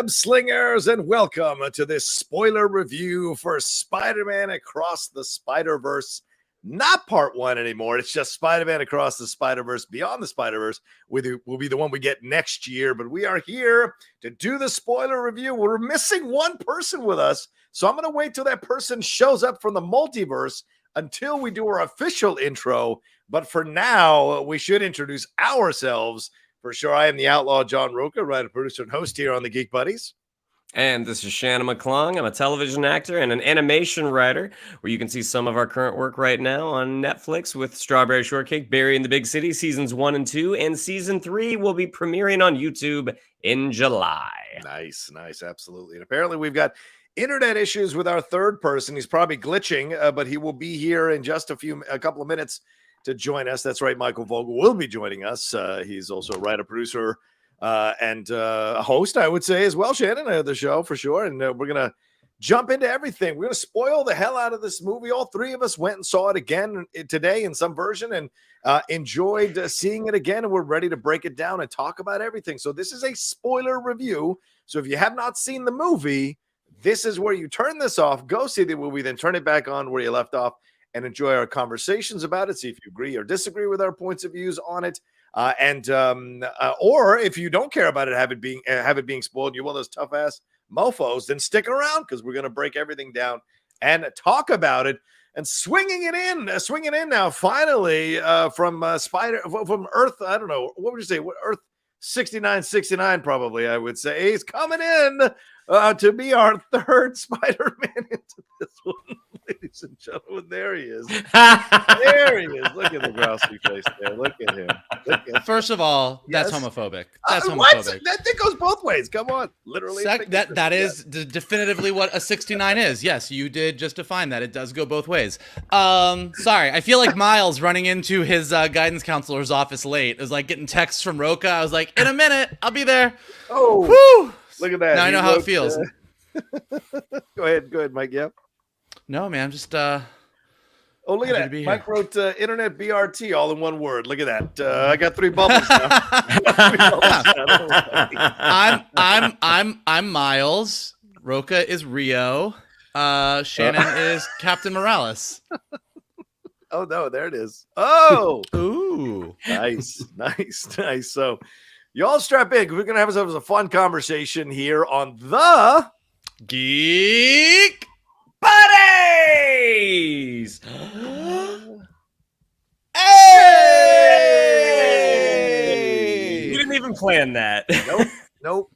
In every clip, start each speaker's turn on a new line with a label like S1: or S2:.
S1: web slingers, and welcome to this spoiler review for Spider-Man Across the Spider-Verse. Not part one anymore. It's just Spider-Man Across the Spider-Verse, Beyond the Spider-Verse will be the one we get next year. But we are here to do the spoiler review. We're missing one person with us, so I'm going to wait till that person shows up from the multiverse until we do our official intro. But for now, we should introduce ourselves. For sure, I am the outlaw John Rocha, writer, producer, and host here on the Geek Buddies.
S2: And this is Shannon McClung. I'm a television actor and an animation writer, where you can see some of our current work right now on Netflix with Strawberry Shortcake, Barry in the Big City, seasons 1 and 2, and season 3 will be premiering on YouTube in July.
S1: Nice, absolutely. And apparently we've got internet issues with our third person. He's probably glitching, but he will be here in just a couple of minutes to join us. That's right, Michael Vogel will be joining us. He's also a writer, producer, and a host, I would say, as well, Shannon, of the show for sure. And we're going to jump into everything. We're going to spoil the hell out of this movie. All three of us went and saw it again today in some version and enjoyed seeing it again. And we're ready to break it down and talk about everything. So this is a spoiler review. So if you have not seen the movie, this is where you turn this off, go see the movie, then turn it back on where you left off, and enjoy our conversations about it. See if you agree or disagree with our points of views on it. Or if you don't care about it, have it being spoiled, you're one of those tough ass mofos, then stick around because we're going to break everything down and talk about it. And swinging in now, finally, from Earth, I don't know, what would you say? Earth 6969, probably, I would say. He's coming in to be our third Spider-Man into this one, ladies and gentlemen. There he is. There he is. Look at the grousey face there. Look at him.
S3: First of all,
S1: yes.
S3: That's homophobic. That's homophobic.
S1: What? That thing goes both ways. Come on. Literally.
S3: That is definitively what a 69 is. Yes, you did just define that. It does go both ways. Sorry. I feel like Miles running into his guidance counselor's office late. It was like getting texts from Rocha. I was like, in a minute, I'll be there.
S1: Oh,
S3: whew.
S1: Look at that.
S3: Now I know how it feels.
S1: Go ahead, Mike. Yep.
S3: No, man, just
S1: oh, look at that. Mike wrote internet BRT all in one word. Look at that. I got 3 bubbles now.
S3: I'm Miles. Rocha is Rio. Shannon is Captain Morales.
S1: Oh no, there it is. Oh,
S3: ooh,
S1: nice. So y'all strap in because we're gonna have ourselves a fun conversation here on the
S3: Geek
S2: Buddies.
S3: Hey!
S2: You didn't even plan that.
S1: Nope.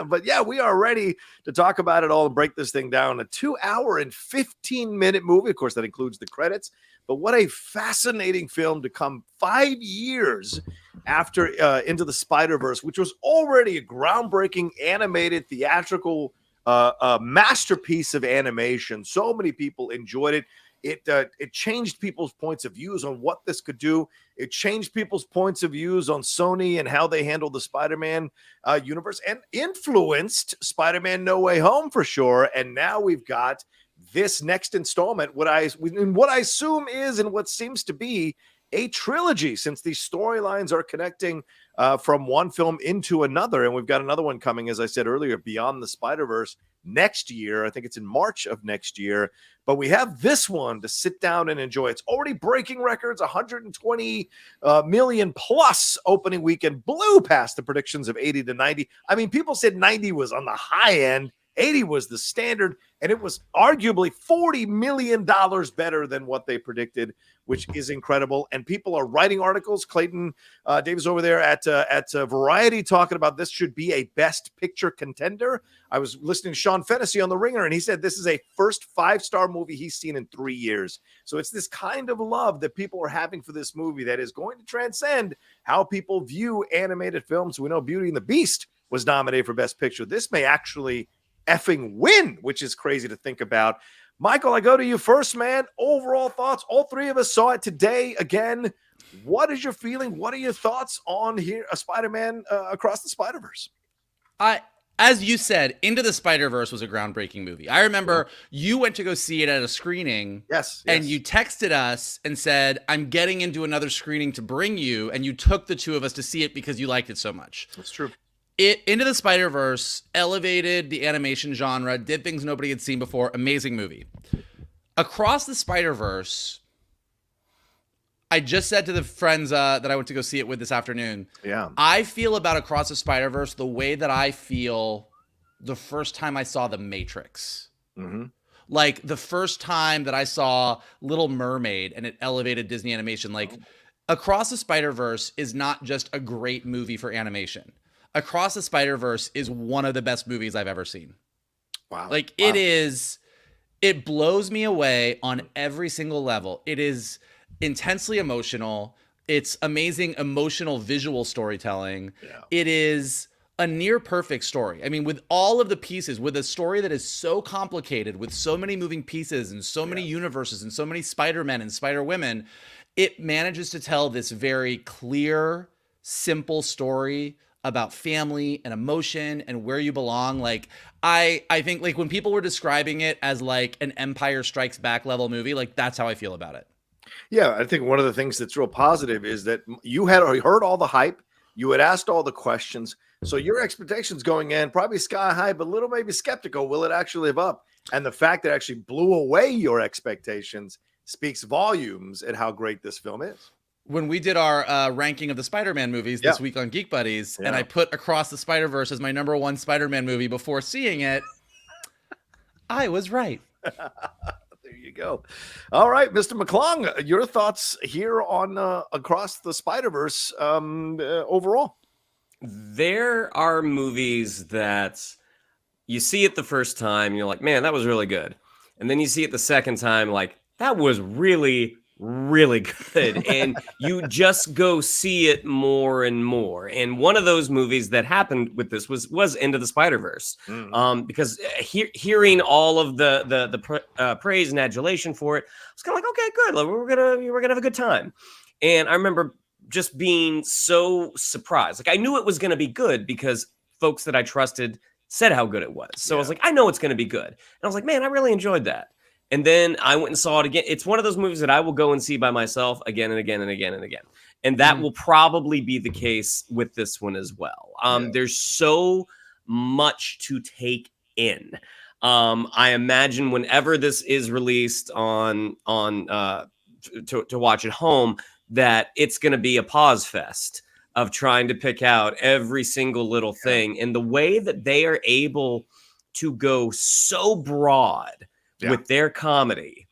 S1: But yeah, we are ready to talk about it all and break this thing down. A 2-hour and 15-minute movie. Of course, that includes the credits. But what a fascinating film to come 5 years after Into the Spider-Verse, which was already a groundbreaking animated theatrical masterpiece of animation. So many people enjoyed it. It changed people's points of views on what this could do. It changed people's points of views on Sony and how they handled the Spider-Man universe, and influenced Spider-Man No Way Home for sure. And now we've got this next installment, what I assume is and what seems to be a trilogy, since these storylines are connecting from one film into another. And we've got another one coming, as I said earlier, Beyond the Spider-Verse next year. I think it's in March of next year. But we have this one to sit down and enjoy. It's already breaking records, 120 million plus opening weekend, blew past the predictions of 80 to 90. I mean, people said 90 was on the high end. 80 was the standard, and it was arguably $40 million better than what they predicted, which is incredible. And people are writing articles. Clayton Davis over there at Variety talking about this should be a best picture contender. I was listening to Sean Fennessy on The Ringer, and he said this is a first 5-star movie he's seen in 3 years. So it's this kind of love that people are having for this movie that is going to transcend how people view animated films. We know Beauty and the Beast was nominated for best picture. This may actually effing win, which is crazy to think about. Michael, I go to you first, man. Overall thoughts. All three of us saw it today again. What is your feeling? What are your thoughts on here a Spider-Man Across the Spider-Verse?
S3: As you said, Into the Spider-Verse was a groundbreaking movie. I remember you went to go see it at a screening.
S1: Yes.
S3: And you texted us and said, I'm getting into another screening to bring you. And you took the two of us to see it because you liked it so much.
S1: That's true.
S3: Into the Spider-Verse elevated the animation genre, did things nobody had seen before. Amazing movie. Across the Spider-Verse, I just said to the friends that I went to go see it with this afternoon.
S1: Yeah.
S3: I feel about Across the Spider-Verse the way that I feel the first time I saw The Matrix.
S1: Mm-hmm.
S3: Like the first time that I saw Little Mermaid and it elevated Disney animation. Like Across the Spider-Verse is not just a great movie for animation. Across the Spider-Verse is one of the best movies I've ever seen.
S1: Wow.
S3: Like it blows me away on every single level. It is intensely emotional. It's amazing emotional visual storytelling.
S1: Yeah.
S3: It is a near perfect story. I mean, with all of the pieces, with a story that is so complicated, with so many moving pieces and so many universes and so many Spider-Men and Spider-Women, it manages to tell this very clear, simple story about family and emotion and where you belong. Like I think like when people were describing it as like an Empire Strikes Back level movie, like that's how I feel about it.
S1: Yeah, I think one of the things that's real positive is that you had heard all the hype, you had asked all the questions, so your expectations going in probably sky high, but a little maybe skeptical. Will it actually live up? And the fact that it actually blew away your expectations speaks volumes at how great this film is.
S3: When we did our ranking of the Spider-Man movies this week on Geek Buddies, and I put Across the Spider-Verse as my number one Spider-Man movie before seeing it, I was right.
S1: There you go. All right, Mr. McClung, your thoughts here on Across the Spider-Verse overall?
S2: There are movies that you see it the first time, and you're like, man, that was really good. And then you see it the second time, like, that was really, really good. And you just go see it more and more. And one of those movies that happened with this was Into the Spider-Verse. Because hearing all of the praise and adulation for it, I was kind of like, okay, good. Like, we're gonna have a good time. And I remember just being so surprised. Like, I knew it was gonna be good because folks that I trusted said how good it was. So I was like, I know it's gonna be good. And I was like, man, I really enjoyed that. And then I went and saw it again. It's one of those movies that I will go and see by myself again and again and again and again. And that will probably be the case with this one as well. There's so much to take in. I imagine whenever this is released to watch at home, that it's going to be a pause fest of trying to pick out every single little thing. And the way that they are able to go so broad with their comedy,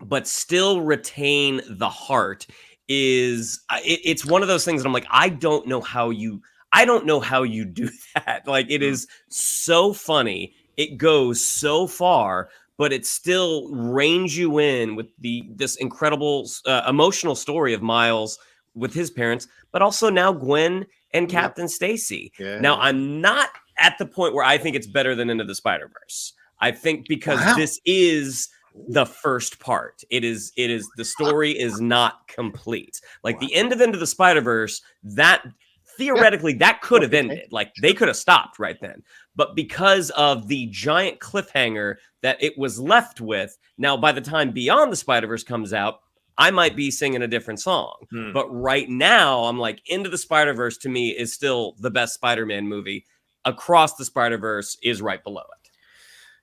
S2: but still retain the heart is it's one of those things that I'm like, I don't know how you do that. Like, it is so funny. It goes so far, but it still reins you in with this incredible emotional story of Miles with his parents, but also now Gwen and Captain Stacy. Now, I'm not at the point where I think it's better than Into the Spider-Verse. I think because this is the first part. It is the story is not complete. Like the end of Into the Spider-Verse, that theoretically that could have ended. Like they could have stopped right then. But because of the giant cliffhanger that it was left with, now by the time Beyond the Spider-Verse comes out, I might be singing a different song. But right now, I'm like, Into the Spider-Verse to me is still the best Spider-Man movie. Across the Spider-Verse is right below it.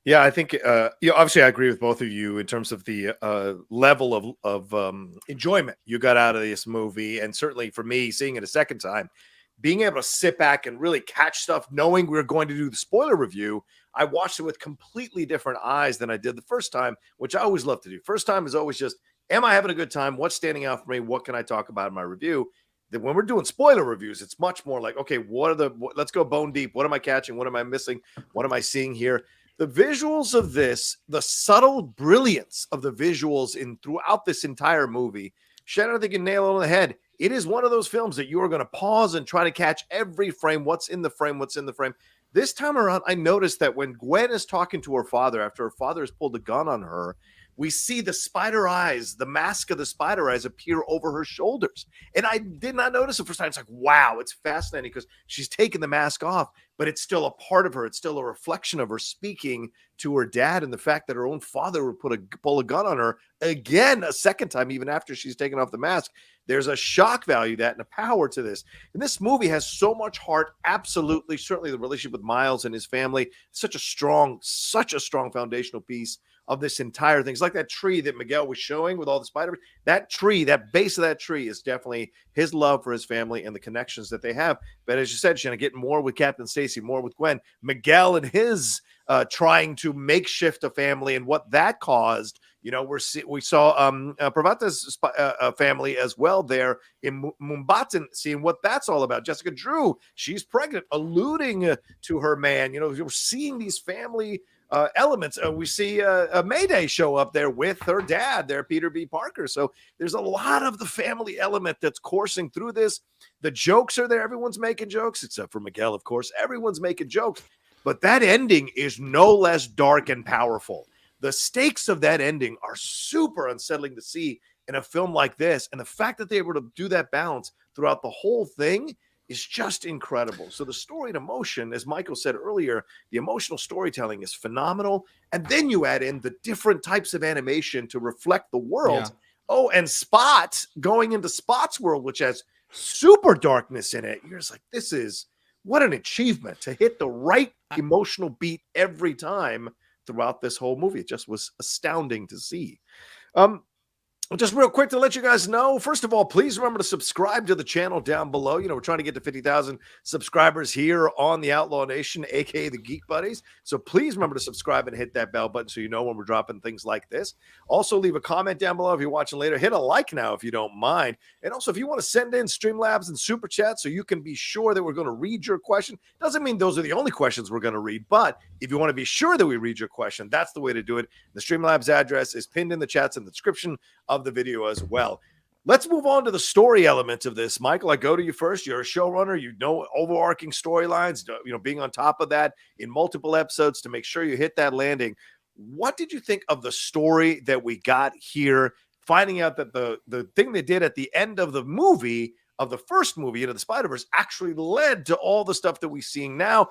S1: Yeah, I think obviously I agree with both of you in terms of the level of enjoyment you got out of this movie. And certainly for me, seeing it a second time, being able to sit back and really catch stuff, knowing we were going to do the spoiler review, I watched it with completely different eyes than I did the first time, which I always love to do. First time is always just, am I having a good time? What's standing out for me? What can I talk about in my review? Then when we're doing spoiler reviews, it's much more like, okay, let's go bone deep. What am I catching? What am I missing? What am I seeing here? The visuals of this, the subtle brilliance of the visuals throughout this entire movie, Shannon, I think you nail it on the head. It is one of those films that you are going to pause and try to catch every frame. What's in the frame? What's in the frame? This time around, I noticed that when Gwen is talking to her father after her father has pulled a gun on her, we see the spider eyes, the mask of the spider eyes appear over her shoulders. And I did not notice the first time. It's like, wow, it's fascinating because she's taken the mask off, but it's still a part of her. It's still a reflection of her speaking to her dad, and the fact that her own father would pull a gun on her again a second time, even after she's taken off the mask. there's a shock value that and a power to this. And this movie has so much heart. Absolutely. Certainly the relationship with Miles and his family, such a strong foundational piece of this entire thing. It's like that tree that Miguel was showing with all the Spider-Man. That tree, that base of that tree is definitely his love for his family and the connections that they have. But as you said, Shannon, getting more with Captain Stacy, more with Gwen, Miguel and his trying to makeshift a family and what that caused. You know, we saw Pravitr's family as well there in Mumbattan, seeing what that's all about. Jessica Drew, she's pregnant, alluding to her man. You know, we're seeing these family elements. We see Mayday show up there with her dad there, Peter B. Parker. So there's a lot of the family element that's coursing through this. The jokes are there. Everyone's making jokes, except for Miguel, of course. Everyone's making jokes. But that ending is no less dark and powerful. The stakes of that ending are super unsettling to see in a film like this. And the fact that they were able to do that balance throughout the whole thing is just incredible. So the story and emotion, as Michael said earlier, the emotional storytelling is phenomenal. And then you add in the different types of animation to reflect the world. Yeah. Oh, and Spot going into Spot's world, which has super darkness in it. You're just like, this is what an achievement to hit the right emotional beat every time throughout this whole movie. It just was astounding to see. Just real quick to let you guys know, first of all, please remember to subscribe to the channel down below. You know, we're trying to get to 50,000 subscribers here on the Outlaw Nation, aka the Geek Buddies. So please remember to subscribe and hit that bell button so you know when we're dropping things like this. Also, leave a comment down below if you're watching later. Hit a like now if you don't mind. And also, if you want to send in Streamlabs and SuperChat so you can be sure that we're going to read your question. Doesn't mean those are the only questions we're going to read, but if you want to be sure that we read your question, that's the way to do it. The Streamlabs address is pinned in the chats in the description of the video as well. Let's move on to the story elements of this. Michael, I go to you first. You're a showrunner. You know overarching storylines, you know, being on top of that in multiple episodes to make sure you hit that landing. What did you think of the story that we got here? Finding out that the thing they did at the end of the movie, of the first movie, Into the Spider-Verse, actually led to all the stuff that we're seeing now.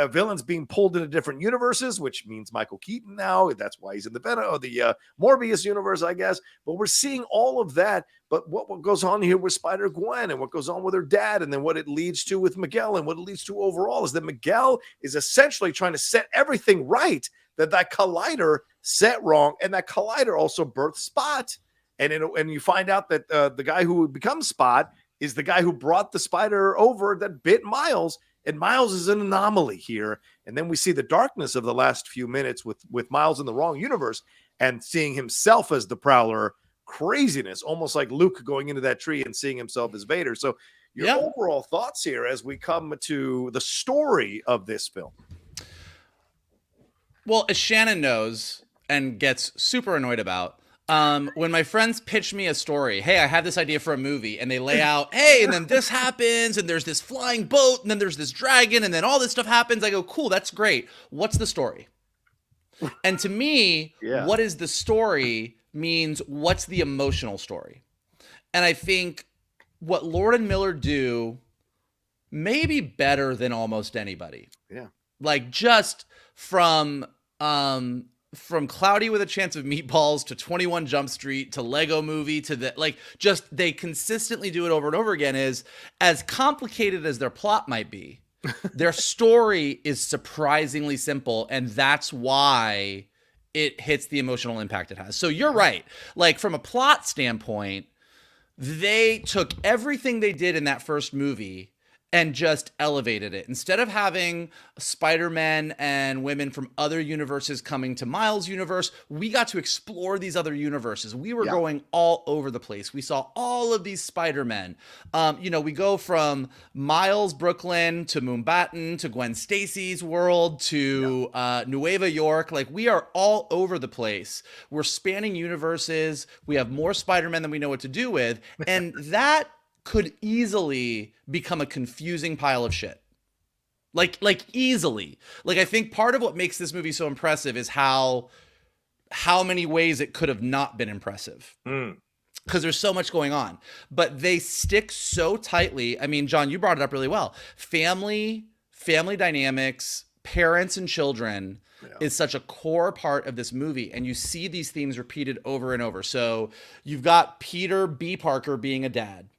S1: Villains being pulled into different universes, which means Michael Keaton now. That's why he's in the Venom or the Morbius universe, I guess. But we're seeing all of that. But what goes on here with Spider-Gwen and what goes on with her dad, and then what it leads to with Miguel and what it leads to overall is that Miguel is essentially trying to set everything right that collider set wrong, and that collider also birthed Spot. And you find out that the guy who would become Spot is the guy who brought the spider over that bit Miles, and Miles is an anomaly here. And then we see the darkness of the last few minutes with Miles in the wrong universe and seeing himself as the Prowler. Craziness, almost like Luke going into that tree and seeing himself as Vader. So your overall thoughts here as we come to the story of this film.
S3: Well, as Shannon knows and gets super annoyed about, when my friends pitch me a story, hey, I have this idea for a movie, and they lay out, hey, and then this happens, and there's this flying boat, and then there's this dragon, and then all this stuff happens. I go, cool, that's great. What's the story? And to me, what is the story means what's the emotional story. And I think what Lord and Miller do maybe better than almost anybody. Yeah. Like just from Cloudy with a Chance of Meatballs to 21 Jump Street to Lego Movie to the, like, just they consistently do it over and over again, is as complicated as their plot might be, their story is surprisingly simple, and that's why it hits the emotional impact it has. So you're right. Like from a plot standpoint, they took everything they did in that first movie and just elevated it. Instead of having Spider-Man and women from other universes coming to Miles' universe, we got to explore these other universes. We were going all over the place. We saw all of these Spider-Men. We go from Miles, Brooklyn, to Mumbattan, to Gwen Stacy's world, to Nueva York. Like, we are all over the place. We're spanning universes. We have more Spider-Men than we know what to do with. And that could easily become a confusing pile of shit. Like easily. Like, I think part of what makes this movie so impressive is how many ways it could have not been impressive. Because there's so much going on. But they stick so tightly. I mean, John, you brought it up really well. Family dynamics, parents and children is such a core part of this movie, and you see these themes repeated over and over. So you've got Peter B. Parker being a dad.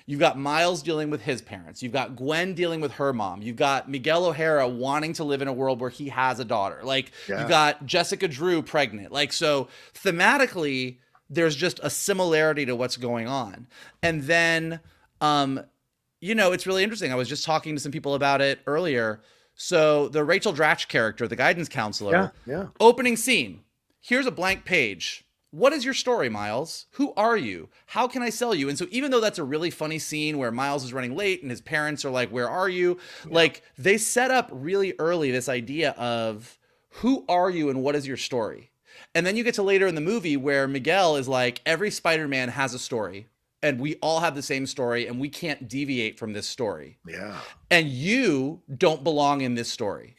S3: You've got Miles dealing with his parents. You've got Gwen dealing with her mom. You've got Miguel O'Hara wanting to live in a world where he has a daughter. Like, you've got Jessica Drew pregnant. Like, so thematically, there's just a similarity to what's going on. And then, you know, it's really interesting. I was just talking to some people about it earlier. So the Rachel Dratch character, the guidance counselor, opening scene. Here's a blank page. What is your story, Miles? Who are you? How can I sell you? And so even though that's a really funny scene where Miles is running late and his parents are like, where are you? Like, they set up really early this idea of who are you and what is your story? And then you get to later in the movie where Miguel is like, every Spider-Man has a story and we all have the same story and we can't deviate from this story. Yeah. And you don't belong in this story.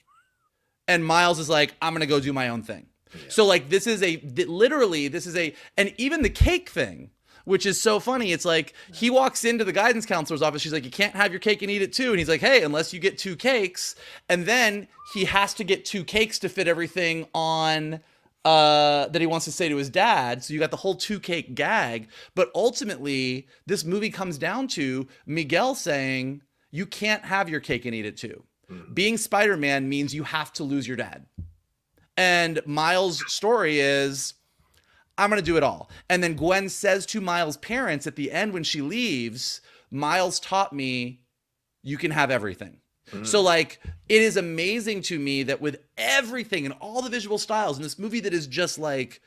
S3: And Miles is like, I'm going to go do my own thing. Yeah. So like, this is and even the cake thing, which is so funny. It's like, he walks into the guidance counselor's office. She's like, you can't have your cake and eat it too. And he's like, hey, unless you get 2 cakes. And then he has to get 2 cakes to fit everything on that he wants to say to his dad. So you got the whole 2 cake gag. But ultimately, this movie comes down to Miguel saying, you can't have your cake and eat it too. Being Spider-Man means you have to lose your dad. And Miles' story is, I'm going to do it all. And then Gwen says to Miles' parents at the end when she leaves, Miles taught me you can have everything. So like, it is amazing to me that with everything and all the visual styles in this movie that is just like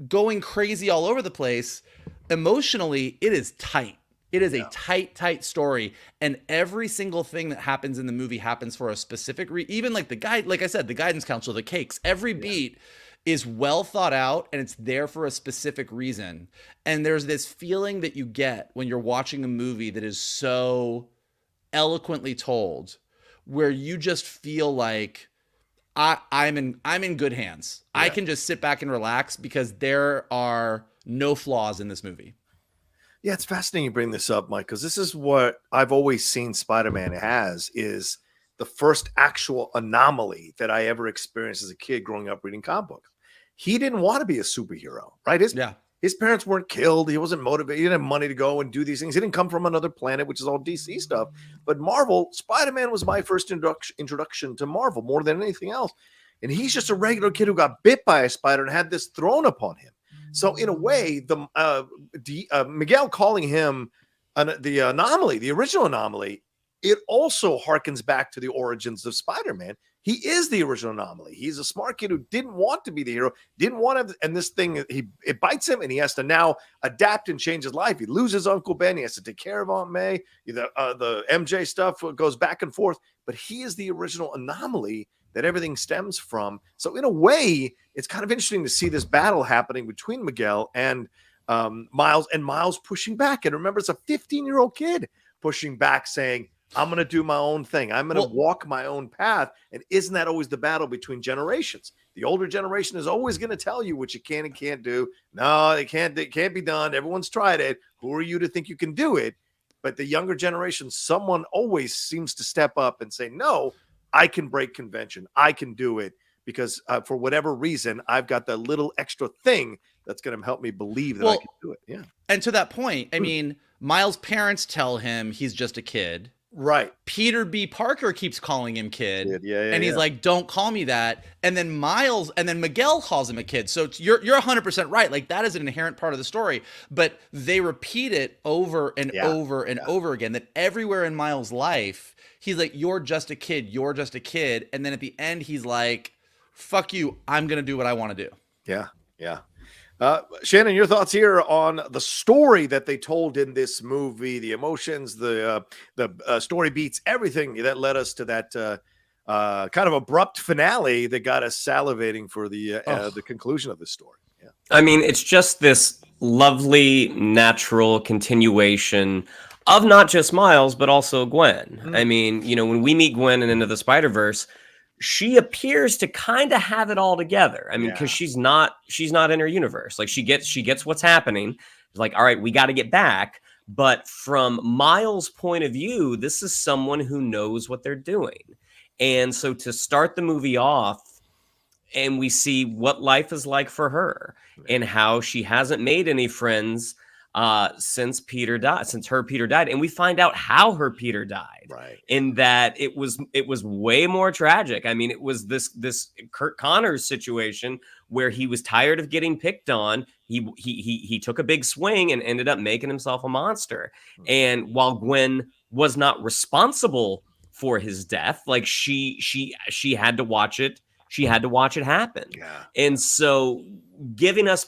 S3: going crazy all over the place, emotionally, it is tight. It is a tight story. And every single thing that happens in the movie happens for a specific even like the guide, like I said, the guidance counselor, the cakes, every beat is well thought out and it's there for a specific reason. And there's this feeling that you get when you're watching a movie that is so eloquently told, where you just feel like I'm in good hands. I can just sit back and relax because there are no flaws in this movie.
S1: Yeah, it's fascinating you bring this up, Mike, because this is what I've always seen Spider-Man as, is the first actual anomaly that I ever experienced as a kid growing up reading comic books. He didn't want to be a superhero, right? His parents weren't killed. He wasn't motivated. He didn't have money to go and do these things. He didn't come from another planet, which is all DC stuff. But Marvel, Spider-Man was my first introduction to Marvel more than anything else. And he's just a regular kid who got bit by a spider and had this thrown upon him. So in a way, Miguel calling him the anomaly, the original anomaly, it also harkens back to the origins of Spider-Man. He is the original anomaly. He's a smart kid who didn't want to be the hero, didn't want to, and this thing, it bites him, and he has to now adapt and change his life. He loses Uncle Ben. He has to take care of Aunt May. The MJ stuff goes back and forth, but he is the original anomaly that everything stems from. So in a way, it's kind of interesting to see this battle happening between Miguel and Miles pushing back. And remember, it's a 15-year-old kid pushing back, saying, I'm going to do my own thing. I'm going to walk my own path. And isn't that always the battle between generations? The older generation is always going to tell you what you can and can't do. No, it can't be done. Everyone's tried it. Who are you to think you can do it? But the younger generation, someone always seems to step up and say, no, I can break convention. I can do it because for whatever reason, I've got that little extra thing that's going to help me believe that I can do it. Yeah.
S3: And to that point, I mean, Miles' parents tell him he's just a kid.
S1: Right.
S3: Peter B. Parker keeps calling him kid. And he's like, don't call me that. And then Miguel calls him a kid. So you're 100% right. Like, that is an inherent part of the story. But they repeat it over and over and over again, that everywhere in Miles' life, he's like, you're just a kid. You're just a kid. And then at the end, he's like, fuck you. I'm going to do what I want to do.
S1: Yeah. Yeah. Shannon, your thoughts here on the story that they told in this movie, the emotions, the story beats, everything that led us to that kind of abrupt finale that got us salivating for the conclusion of this story. Yeah.
S2: I mean, it's just this lovely, natural continuation of not just Miles, but also Gwen. I mean, when we meet Gwen in Into the Spider-Verse, she appears to kind of have it all together. I mean, because she's not in her universe. Like, she gets what's happening. It's like, all right, we got to get back. But from Miles' point of view, this is someone who knows what they're doing. And so to start the movie off, and we see what life is like for her and how she hasn't made any friends since Peter died, since her Peter died, and we find out how her Peter died,
S1: Right.
S2: in that it was way more tragic. I mean, it was this Kurt Connors situation where he was tired of getting picked on. He took a big swing and ended up making himself a monster. And while Gwen was not responsible for his death, like she had to watch it. She had to watch it happen.
S1: Yeah.
S2: And so giving us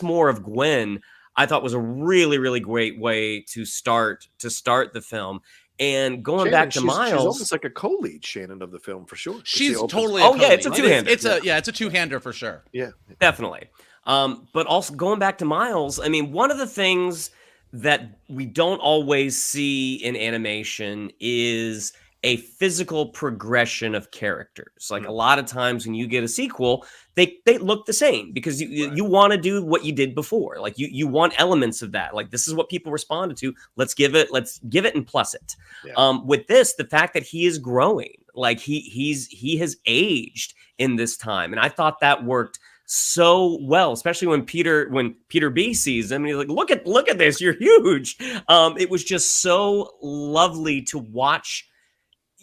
S2: more of Gwen, I thought was a really, really great way to start the film. And going back to Miles,
S1: she's almost like a co-lead, Shannon, of the film for sure.
S3: She's totally.
S2: Oh yeah, it's a two-hander.
S3: It's a two-hander for sure.
S1: Yeah,
S2: definitely. But also going back to Miles, I mean, one of the things that we don't always see in animation is a physical progression of characters. Like a lot of times when you get a sequel, they look the same because you want to do what you did before. Like you want elements of that. Like this is what people responded to. Let's give it and plus it. Yeah. With this, the fact that he is growing, like he has aged in this time, and I thought that worked so well, especially when Peter B sees him and he's like, look at this, you're huge. It was just so lovely to watch.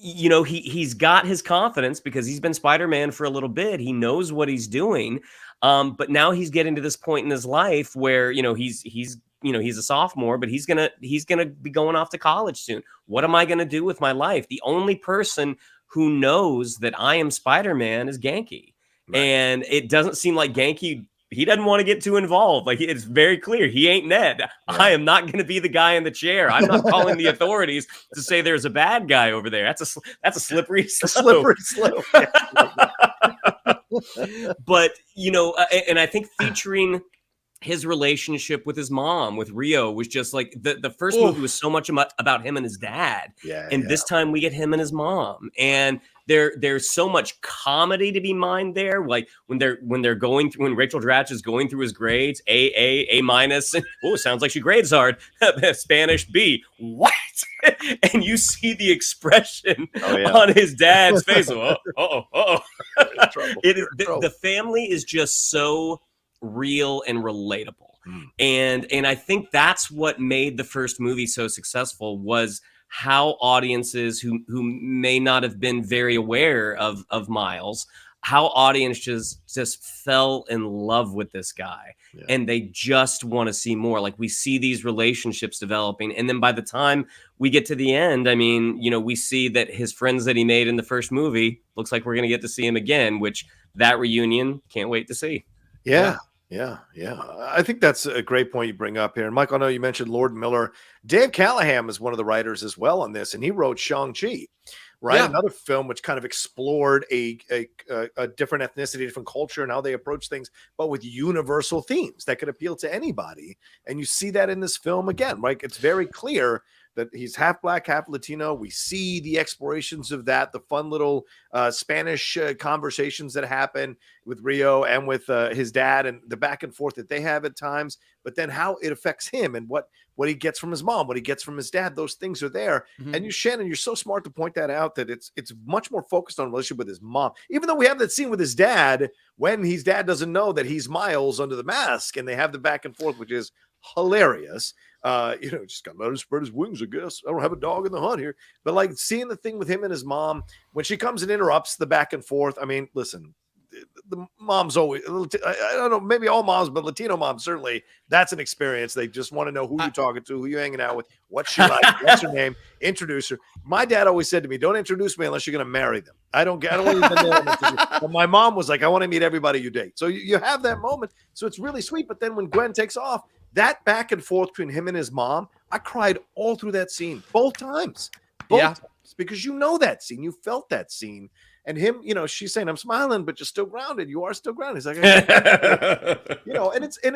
S2: You know, he's got his confidence because he's been Spider-Man for a little bit. He knows what he's doing. But now he's getting to this point in his life where, you know, he's a sophomore, but he's gonna be going off to college soon. What am I gonna do with my life? The only person who knows that I am Spider-Man is Genki. Right. And it doesn't seem like Genki, he doesn't want to get too involved. Like, it's very clear he ain't Ned. Yeah. I am not going to be the guy in the chair. I'm not calling the authorities to say there's a bad guy over there. That's a slippery slope. But, you know, and I think featuring his relationship with his mom, with Rio, was just like the first movie was so much about him and his dad. Yeah. And this time we get him and his mom. And there's so much comedy to be mined there. Like when Rachel Dratch is going through his grades, A minus. Oh, sounds like she grades hard. Spanish B. What? And you see the expression on his dad's face. The family is just so real and relatable. And I think that's what made the first movie so successful, was how audiences who may not have been very aware of Miles, how audiences just fell in love with this guy. Yeah. And they just want to see more. Like, we see these relationships developing, and then by the time we get to the end, I mean, you know, we see that his friends that he made in the first movie, looks like we're going to get to see him again, which that reunion, can't wait to see.
S1: Yeah. I think that's a great point you bring up here. And Michael, I know you mentioned Lord Miller. Dave Callahan is one of the writers as well on this, and he wrote Shang-Chi, right? Yeah. Another film which kind of explored a different ethnicity, different culture, and how they approach things, but with universal themes that could appeal to anybody. And you see that in this film again, right? It's very clear that he's half black, half Latino. We see the explorations of that, the fun little Spanish conversations that happen with Rio and with his dad, and the back and forth that they have at times, but then how it affects him and what he gets from his mom, what he gets from his dad. Those things are there. Mm-hmm. And you, Shannon, you're so smart to point that out, that it's much more focused on a relationship with his mom, even though we have that scene with his dad when his dad doesn't know that he's Miles under the mask, and they have the back and forth, which is hilarious. Just got to let him spread his wings, I guess. I don't have a dog in the hunt here. But like seeing the thing with him and his mom, when she comes and interrupts the back and forth, I mean, listen, the mom's always, I don't know, maybe all moms, but Latino moms, certainly, that's an experience. They just want to know who you're talking to, who you're hanging out with, what's she like, what's her name, introduce her. My dad always said to me, don't introduce me unless you're going to marry them. I don't even know. But my mom was like, I want to meet everybody you date. So you have that moment. So it's really sweet. But then when Gwen takes off, that back and forth between him and his mom, I cried all through that scene, both times. Both times, because you know that scene. You felt that scene. And him, you know, she's saying, I'm smiling, but you're still grounded. You are still grounded. He's like, and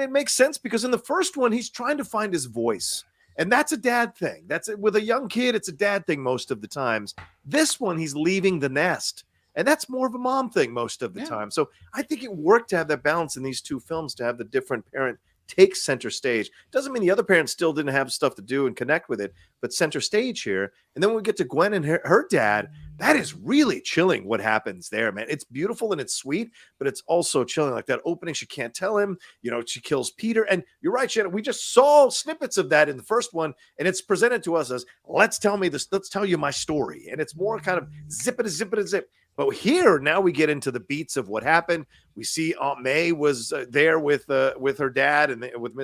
S1: it makes sense, because in the first one, he's trying to find his voice. And that's a dad thing. That's it. With a young kid, it's a dad thing most of the times. This one, he's leaving the nest. And that's more of a mom thing most of the time. So I think it worked to have that balance in these two films, to have the different parent take center stage. Doesn't mean the other parents still didn't have stuff to do and connect with it, but center stage here. And then when we get to Gwen and her dad, that is really chilling what happens there, man. It's beautiful and it's sweet, but it's also chilling. Like that opening, she can't tell him, she kills Peter. And you're right, Shannon, we just saw snippets of that in the first one, and it's presented to us as, let's tell you my story. And it's more kind of zip. But here, now we get into the beats of what happened. We see Aunt May was there with her dad and with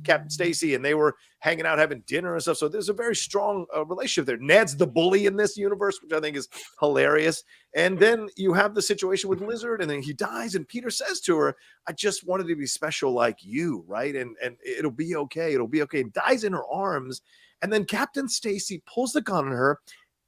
S1: Captain Stacy, and they were hanging out, having dinner and stuff. So there's a very strong relationship there. Ned's the bully in this universe, which I think is hilarious. And then you have the situation with Lizard, and then he dies, and Peter says to her, "I just wanted to be special like you, right? And it'll be okay. It'll be okay." And dies in her arms, and then Captain Stacy pulls the gun on her.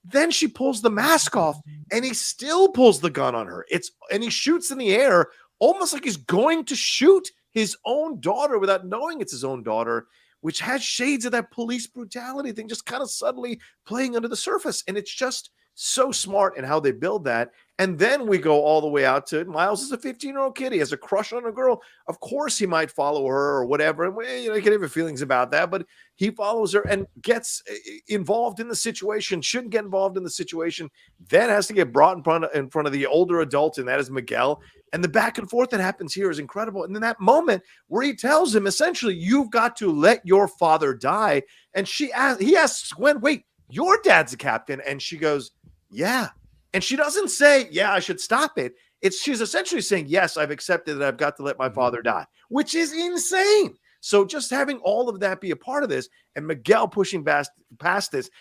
S1: Then she pulls the mask off, and he still pulls the gun on her. And he shoots in the air, almost like he's going to shoot his own daughter without knowing it's his own daughter, which has shades of that police brutality thing, just kind of subtly playing under the surface. And it's just so smart in how they build that. And then we go all the way out to Miles is a 15-year-old kid. He has a crush on a girl. Of course, he might follow her or whatever. And you can have feelings about that, but he follows her and gets involved in the situation, shouldn't get involved in the situation, then has to get brought in front of the older adult, and that is Miguel. And the back and forth that happens here is incredible. And in that moment where he tells him, essentially, you've got to let your father die. And he asks Gwen, wait, your dad's a captain? And she goes, yeah. And she doesn't say, yeah, I should stop it. She's essentially saying, yes, I've accepted that I've got to let my father die, which is insane. So just having all of that be a part of this, and Miguel pushing past this,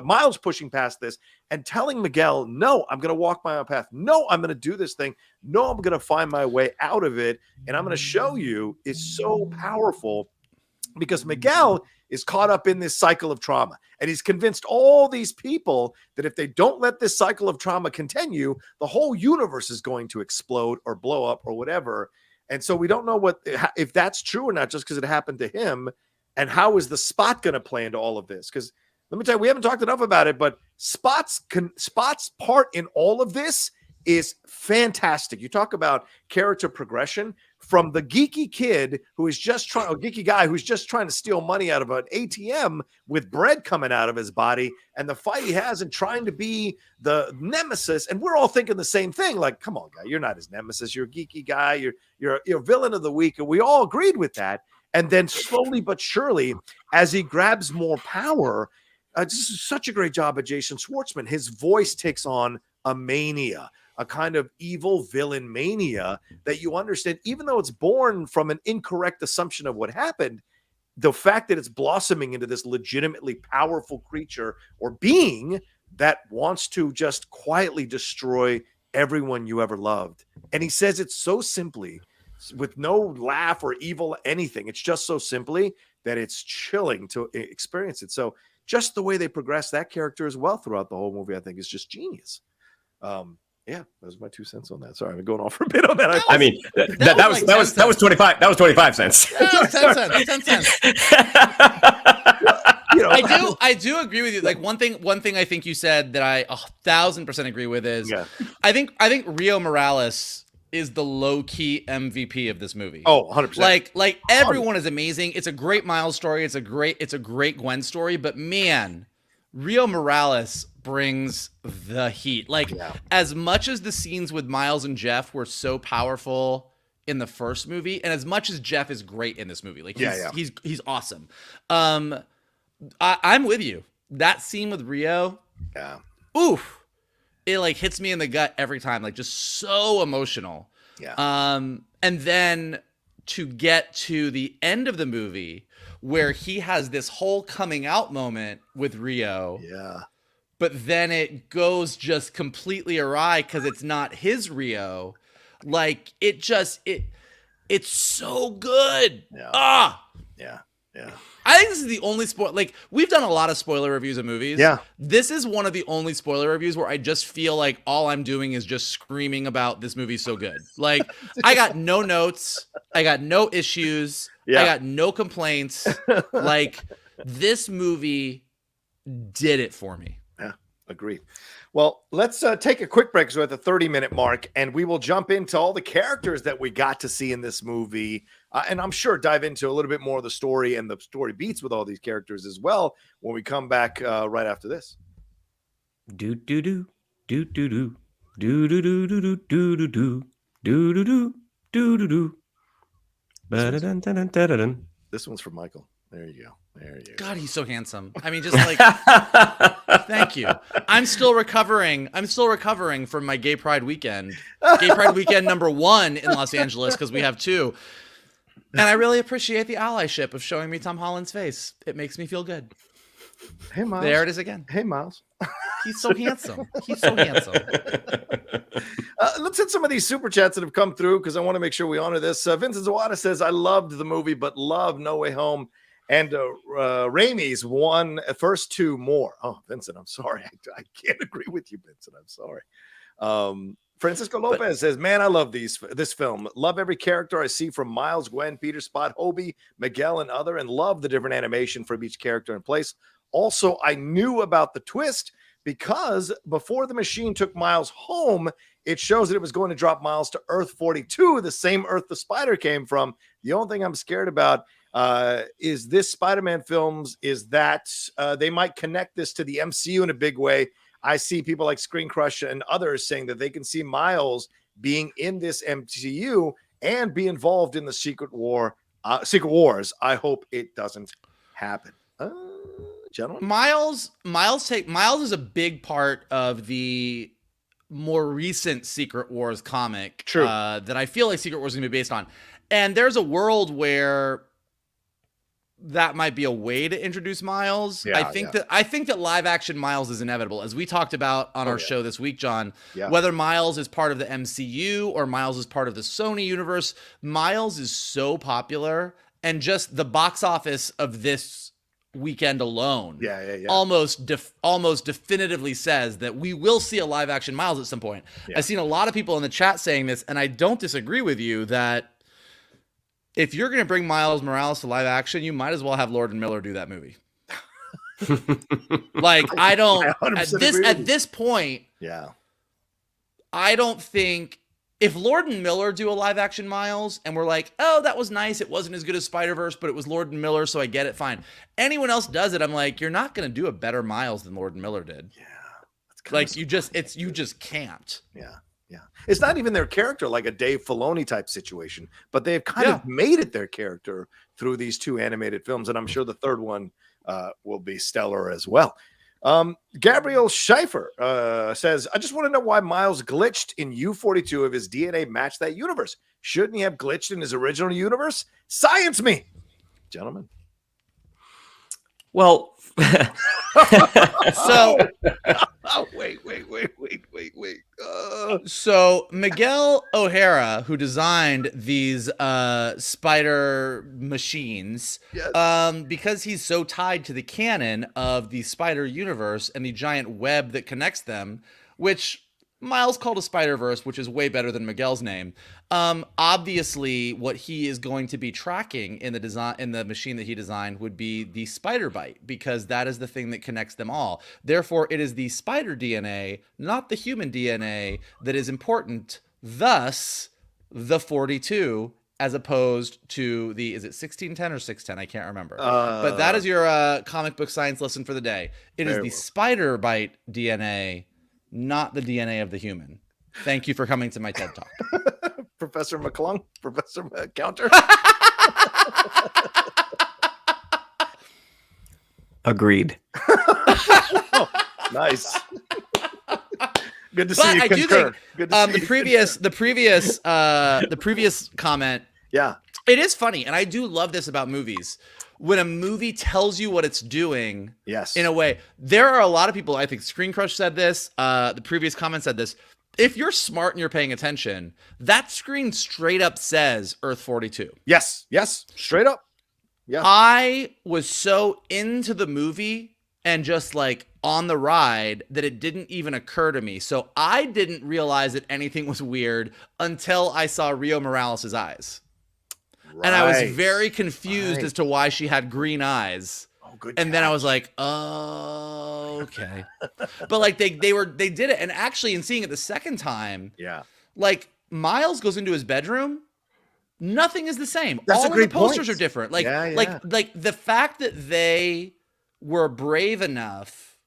S1: Miles pushing past this and telling Miguel, no, I'm going to walk my own path. No, I'm going to do this thing. No, I'm going to find my way out of it. And I'm going to show you is so powerful because Miguel is caught up in this cycle of trauma. And he's convinced all these people that if they don't let this cycle of trauma continue, the whole universe is going to explode or blow up or whatever. And so we don't know if that's true or not, just because it happened to him. And how is the Spot going to play into all of this? Because let me tell you, we haven't talked enough about it, but Spot's part in all of this is fantastic. You talk about character progression from the geeky kid who is geeky guy who's just trying to steal money out of an ATM with bread coming out of his body, and the fight he has and trying to be the nemesis. And we're all thinking the same thing. Like, come on, guy, you're not his nemesis. You're a geeky guy. You're a villain of the week. And we all agreed with that. And then slowly but surely, as he grabs more power, this is such a great job of Jason Schwartzman. His voice takes on a mania, a kind of evil villain mania that you understand, even though it's born from an incorrect assumption of what happened, the fact that it's blossoming into this legitimately powerful creature or being that wants to just quietly destroy everyone you ever loved. And he says it so simply, with no laugh or evil anything. It's just so simply that it's chilling to experience it. So just the way they progress that character as well throughout the whole movie, I think is just genius. Yeah, those are my 2 cents on that. Sorry, I'm going off for a bit on that.
S2: That was 25. That was 25 cents.
S3: That was 10 cents. 10 cents. I do agree with you. Like one thing I think you said that I 1,000% agree with is I think Rio Morales is the low-key MVP of this movie.
S1: Oh, 100%.
S3: Like everyone is amazing. It's a great Miles story. It's a great Gwen story. But man, Rio Morales brings the heat. As much as the scenes with Miles and Jeff were so powerful in the first movie, and as much as Jeff is great in this movie, he's awesome. I'm with you. That scene with Rio, oof. It hits me in the gut every time, just so emotional. Yeah. And then to get to the end of the movie where he has this whole coming out moment with Rio. Yeah. But then it goes just completely awry because it's not his Rio. It's so good. Yeah. Yeah. I think this is the only we've done a lot of spoiler reviews of movies. Yeah. This is one of the only spoiler reviews where I just feel like all I'm doing is just screaming about this movie so good. I got no notes. I got no issues. Yeah. I got no complaints. This movie did it for me.
S1: Yeah, agreed. Well, let's take a quick break because we're at the 30-minute mark, and we will jump into all the characters that we got to see in this movie. And I'm sure dive into a little bit more of the story and the story beats with all these characters as well when we come back right after this.
S2: Do do do do do do do do do do do do do do do do do do do. Ba-da-dun-dun-dun-dun-dun.
S1: This one's for Michael. There you go. There you go.
S3: God, he's so handsome. I mean, just like, thank you. I'm still recovering from my Gay Pride weekend. Gay Pride weekend #1 in Los Angeles, because we have 2. And I really appreciate the allyship of showing me Tom Holland's face. It makes me feel good.
S1: Hey, Miles.
S3: There it is again.
S1: Hey, Miles.
S3: He's so handsome. He's so handsome.
S1: Let's hit some of these super chats that have come through because I want to make sure we honor this. Vincent Zawada says, I loved the movie, but love No Way Home. And Raimi's won first 2 more. Oh, Vincent, I'm sorry. I can't agree with you, Vincent. I'm sorry. Francisco Lopez says, man, I love this film. Love every character I see from Miles, Gwen, Peter, Spot, Hobie, Miguel, and other, and love the different animation from each character in place. Also, I knew about the twist because before the machine took Miles home, it shows that it was going to drop Miles to Earth 42, the same Earth the spider came from. The only thing I'm scared about is this Spider-Man films is that they might connect this to the MCU in a big way. I see people like Screen Crush and others saying that they can see Miles being in this MCU and be involved in the Secret Wars. I hope it doesn't happen. Gentlemen,
S3: Miles is a big part of the more recent Secret Wars comic.
S1: True.
S3: That I feel like Secret Wars is going to be based on. And there's a world where that might be a way to introduce Miles.
S1: Yeah,
S3: I think that live action Miles is inevitable. As we talked about on our show this week, John, whether Miles is part of the MCU or Miles is part of the Sony universe, Miles is so popular, and just the box office of this weekend alone almost definitively says that we will see a live action Miles at some point. I've seen a lot of people in the chat saying this, and I don't disagree with you that if you're going to bring Miles Morales to live action, you might as well have Lord and Miller do that movie. Like, I don't at this point.
S1: Yeah,
S3: I don't think if Lord and Miller do a live action Miles and we're like, oh, that was nice. It wasn't as good as Spider-Verse, but it was Lord and Miller, so I get it. Fine. Anyone else does it, I'm like, you're not going to do a better Miles than Lord and Miller did.
S1: Yeah,
S3: that's like you just can't.
S1: Yeah. Yeah, it's not even their character like a Dave Filoni type situation, but they've kind of made it their character through these 2 animated films, and I'm sure the third one will be stellar as well. Gabriel Schaefer says, I just want to know why Miles glitched in U42 if his DNA matched that universe. Shouldn't he have glitched in his original universe? Science me, gentlemen.
S2: Well,
S3: so
S1: wait.
S3: So Miguel O'Hara, who designed these spider machines, because he's so tied to the canon of the spider universe and the giant web that connects them, which Miles called a Spider-Verse, which is way better than Miguel's name. Obviously, what he is going to be tracking in the machine that he designed would be the spider bite, because that is the thing that connects them all. Therefore, it is the spider DNA, not the human DNA, that is important. Thus, the 42, as opposed to the, is it 1610 or 610? I can't remember. But that is your comic book science lesson for the day. It is the spider bite DNA, not the DNA of the human. Thank you for coming to my TED Talk.
S1: Professor McClung? Professor Counter?
S2: Agreed.
S1: Oh, nice. Good to see you concur. Good to see
S3: the previous comment.
S1: Yeah.
S3: It is funny, and I do love this about movies. When a movie tells you what it's doing, in a way, there are a lot of people, I think Screen Crush said this, the previous comment said this, if you're smart and you're paying attention, that screen straight up says Earth 42.
S1: Yes, straight up. Yeah.
S3: I was so into the movie and just like on the ride that it didn't even occur to me. So I didn't realize that anything was weird until I saw Rio Morales' eyes. Right. And I was very confused as to why she had green eyes.
S1: Oh, good.
S3: And then I was like, oh, okay. But like they did it. And actually in seeing it the second time, like Miles goes into his bedroom, nothing is the same.
S1: That's
S3: all
S1: a great
S3: of the posters
S1: point.
S3: are different. Like the fact that they were brave enough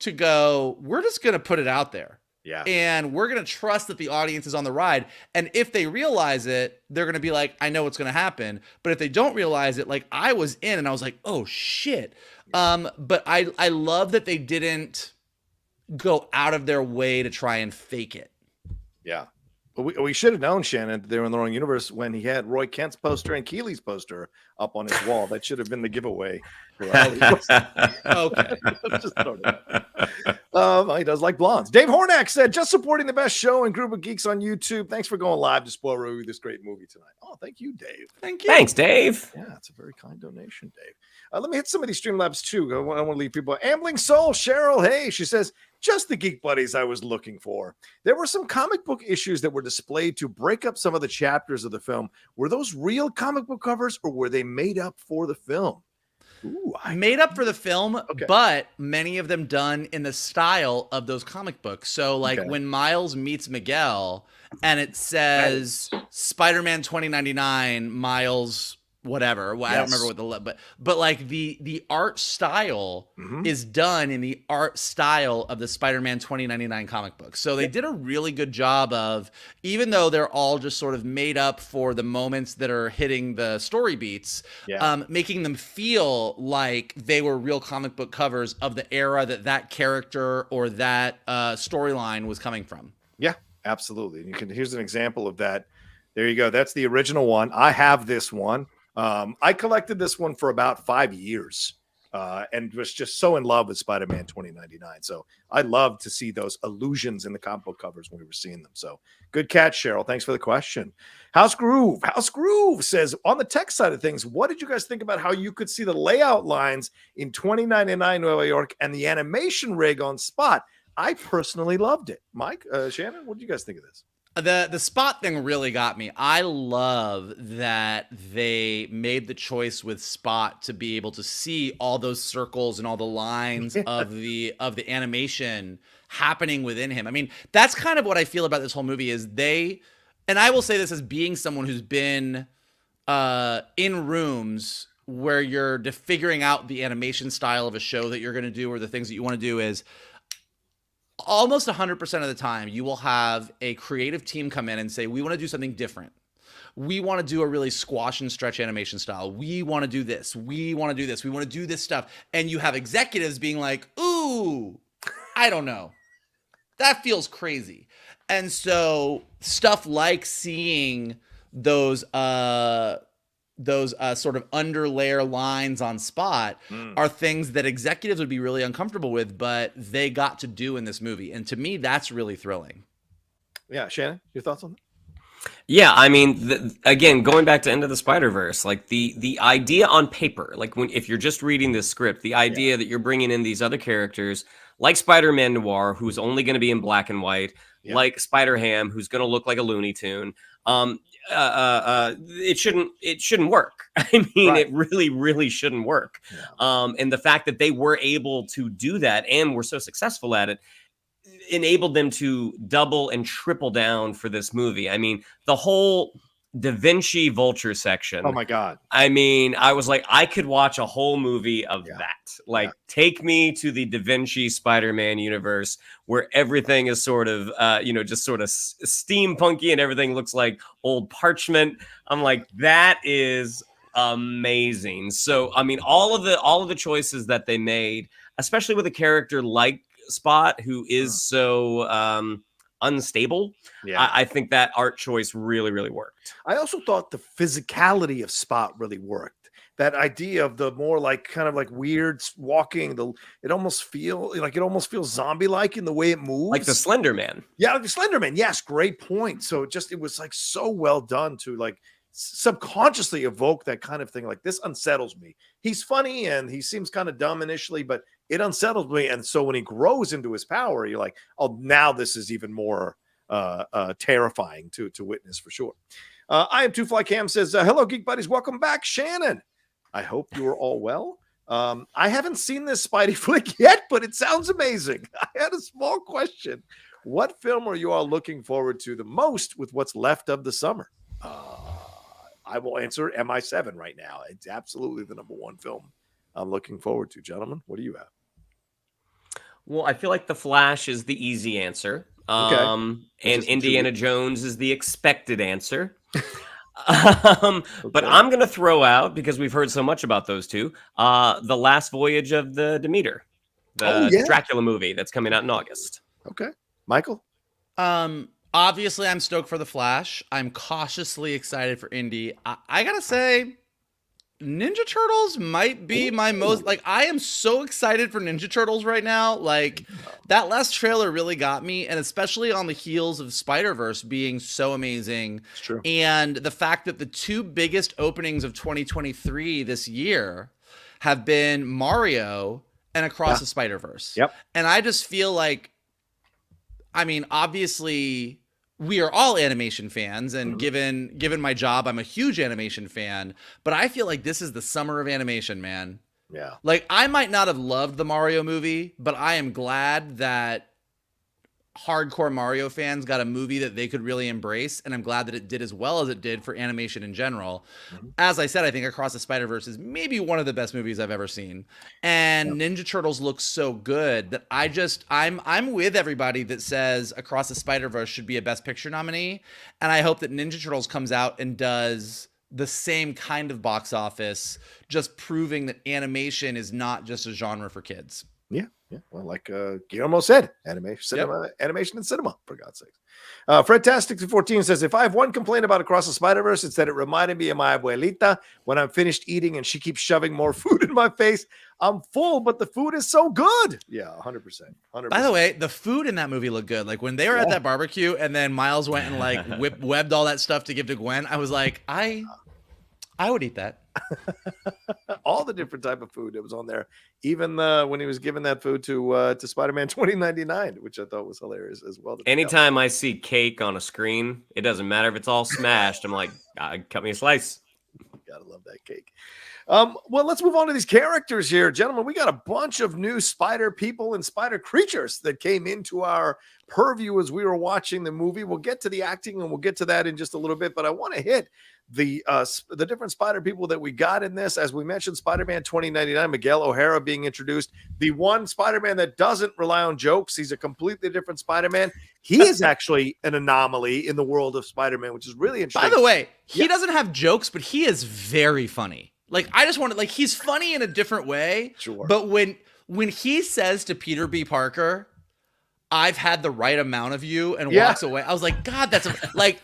S3: to go, we're just going to put it out there.
S1: Yeah.
S3: And we're going to trust that the audience is on the ride. And if they realize it, they're going to be like, I know what's going to happen. But if they don't realize it, like I was in and I was like, oh shit. But I love that they didn't go out of their way to try and fake it.
S1: Yeah. But we should have known, Shannon, that they were in the wrong universe when he had Roy Kent's poster and Keeley's poster up on his wall. That should have been the giveaway.
S3: Okay.
S1: Just throwing it out. He does like blondes. Dave Hornack said, just supporting the best show and group of geeks on YouTube. Thanks for going live to spoil review this great movie tonight. Oh, thank you, Dave.
S3: Thank you.
S2: Thanks, Dave.
S1: Yeah, it's a very kind donation, Dave. Let me hit some of these Streamlabs too. I want to leave people. Ambling Soul, Cheryl, hey, she says, just the Geek Buddies I was looking for. There were some comic book issues that were displayed to break up some of the chapters of the film. Were those real comic book covers or were they made up for the film?
S3: Ooh, made up for the film,
S1: okay.
S3: But many of them done in the style of those comic books. So like when Miles meets Miguel and it says Spider-Man 2099, Miles whatever. Well, I don't remember what but like the art style is done in the art style of the Spider-Man 2099 comic book. So they did a really good job of, even though they're all just sort of made up for the moments that are hitting the story beats, making them feel like they were real comic book covers of the era that character or that storyline was coming from.
S1: Yeah, absolutely. And here's an example of that. There you go. That's the original one. I have this one. I collected this one for about 5 years and was just so in love with Spider-Man 2099. So I love to see those illusions in the comic book covers when we were seeing them. So good catch, Cheryl. Thanks for the question. House Groove says, on the tech side of things, what did you guys think about how you could see the layout lines in 2099 New York and the animation rig on Spot? I personally loved it. Mike, Shannon, what do you guys think of this?
S3: The Spot thing really got me. I love that they made the choice with Spot to be able to see all those circles and all the lines of the animation happening within him. I mean, that's kind of what I feel about this whole movie is and I will say this as being someone who's been in rooms where you're figuring out the animation style of a show that you're going to do or the things that you want to do is almost 100% of the time, you will have a creative team come in and say, we want to do something different. We want to do a really squash and stretch animation style. We want to do this. We want to do this. We want to do this stuff. And you have executives being like, ooh, I don't know. That feels crazy. And so stuff like seeing those sort of underlayer lines on Spot are things that executives would be really uncomfortable with, but they got to do in this movie. And to me, that's really thrilling.
S1: Yeah. Shannon, your thoughts on that?
S2: Yeah, I mean, again, going back to End of the Spider-Verse, like the idea on paper, like if you're just reading this script, the idea that you're bringing in these other characters like Spider-Man Noir, who's only going to be in black and white, like Spider-Ham, who's going to look like a Looney Tune. It shouldn't work. I mean, it really shouldn't work. And the fact that they were able to do that and were so successful at it enabled them to double and triple down for this movie. I mean, the whole Da Vinci Vulture section.
S1: Oh my God.
S2: I mean, I was like, I could watch a whole movie of that. Like, take me to the Da Vinci Spider-Man universe where everything is sort of, just sort of steampunky and everything looks like old parchment. I'm like, that is amazing. So, I mean, all of the choices that they made, especially with a character like Spot, who is so unstable. I think that art choice really worked.
S1: I also thought the physicality of Spot really worked. That idea of the more like kind of like weird walking, it almost feels zombie-like in the way it moves.
S2: Like the Slender Man.
S1: Yeah, like the Slender Man. Yes, great point. So it was like so well done to like subconsciously evoke that kind of thing. Like, this unsettles me. He's funny and he seems kind of dumb initially, but it unsettles me. And so when he grows into his power, you're like, oh, now this is even more terrifying to witness for sure. I am 2FlyCam says, hello, Geek Buddies. Welcome back, Shannon. I hope you are all well. I haven't seen this Spidey flick yet, but it sounds amazing. I had a small question. What film are you all looking forward to the most with what's left of the summer? I will answer MI7 right now. It's absolutely the number one film I'm looking forward to. Gentlemen, what do you have?
S2: Well, I feel like The Flash is the easy answer.
S1: Okay.
S2: And
S1: is the
S2: Indiana
S1: two.
S2: Jones is the expected answer. But I'm going to throw out, because we've heard so much about those two, The Last Voyage of the Demeter, the Dracula movie that's coming out in August.
S1: Okay. Michael?
S3: Obviously, I'm stoked for The Flash. I'm cautiously excited for Indy. I gotta say, Ninja Turtles might be my most, like, I am so excited for Ninja Turtles right now. Like, that last trailer really got me, and especially on the heels of Spider-Verse being so amazing.
S1: It's true.
S3: And the fact that the two biggest openings of 2023 this year have been Mario and Across the Spider-Verse.
S1: Yep.
S3: And I just feel like, I mean, obviously, we are all animation fans, and given my job, I'm a huge animation fan, but I feel like this is the summer of animation, man.
S1: Yeah.
S3: Like, I might not have loved the Mario movie, but I am glad that hardcore Mario fans got a movie that they could really embrace, and I'm glad that it did as well as it did for animation in general. As I said, I think Across the Spider-Verse is maybe one of the best movies I've ever seen, and Ninja Turtles looks so good that I'm with everybody that says Across the Spider-Verse should be a Best Picture nominee, and I hope that Ninja Turtles comes out and does the same kind of box office, just proving that animation is not just a genre for kids.
S1: Yeah. Well, like Guillermo said, animation and cinema, for God's sakes. Fredtastic14 says, if I have one complaint about Across the Spider-Verse, it's that it reminded me of my abuelita when I'm finished eating and she keeps shoving more food in my face. I'm full, but the food is so good. Yeah, 100%.
S3: By the way, the food in that movie looked good. Like, when they were at that barbecue and then Miles went and like webbed all that stuff to give to Gwen, I was like, I would eat that.
S1: All the different type of food that was on there, even when he was giving that food to Spider-Man 2099, which I thought was hilarious as well.
S2: Anytime I see cake on a screen, it doesn't matter if it's all smashed. I'm like, cut me a slice.
S1: Gotta love that cake. Well, let's move on to these characters here, gentlemen. We got a bunch of new spider people and spider creatures that came into our purview as we were watching the movie. We'll get to the acting and we'll get to that in just a little bit, but I want to hit the different spider people that we got in this. As we mentioned, Spider-Man 2099, Miguel O'Hara being introduced, the one Spider-Man that doesn't rely on jokes. He's a completely different Spider-Man. He is actually an anomaly in the world of Spider-Man, which is really interesting.
S3: By the way, he doesn't have jokes, but he is very funny. Like, I just want to, like, he's funny in a different way.
S1: Sure.
S3: But when he says to Peter B. Parker, I've had the right amount of you, and walks away, I was like, God, that's like,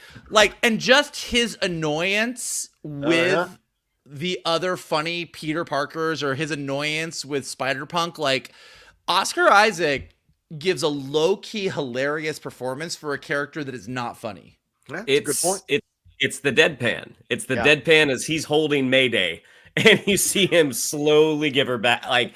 S3: and just his annoyance with the other funny Peter Parkers, or his annoyance with Spider-Punk, like, Oscar Isaac gives a low-key hilarious performance for a character that is not funny.
S1: That's a good point.
S2: It's the deadpan. It's the deadpan as he's holding Mayday, and you see him slowly give her back. Like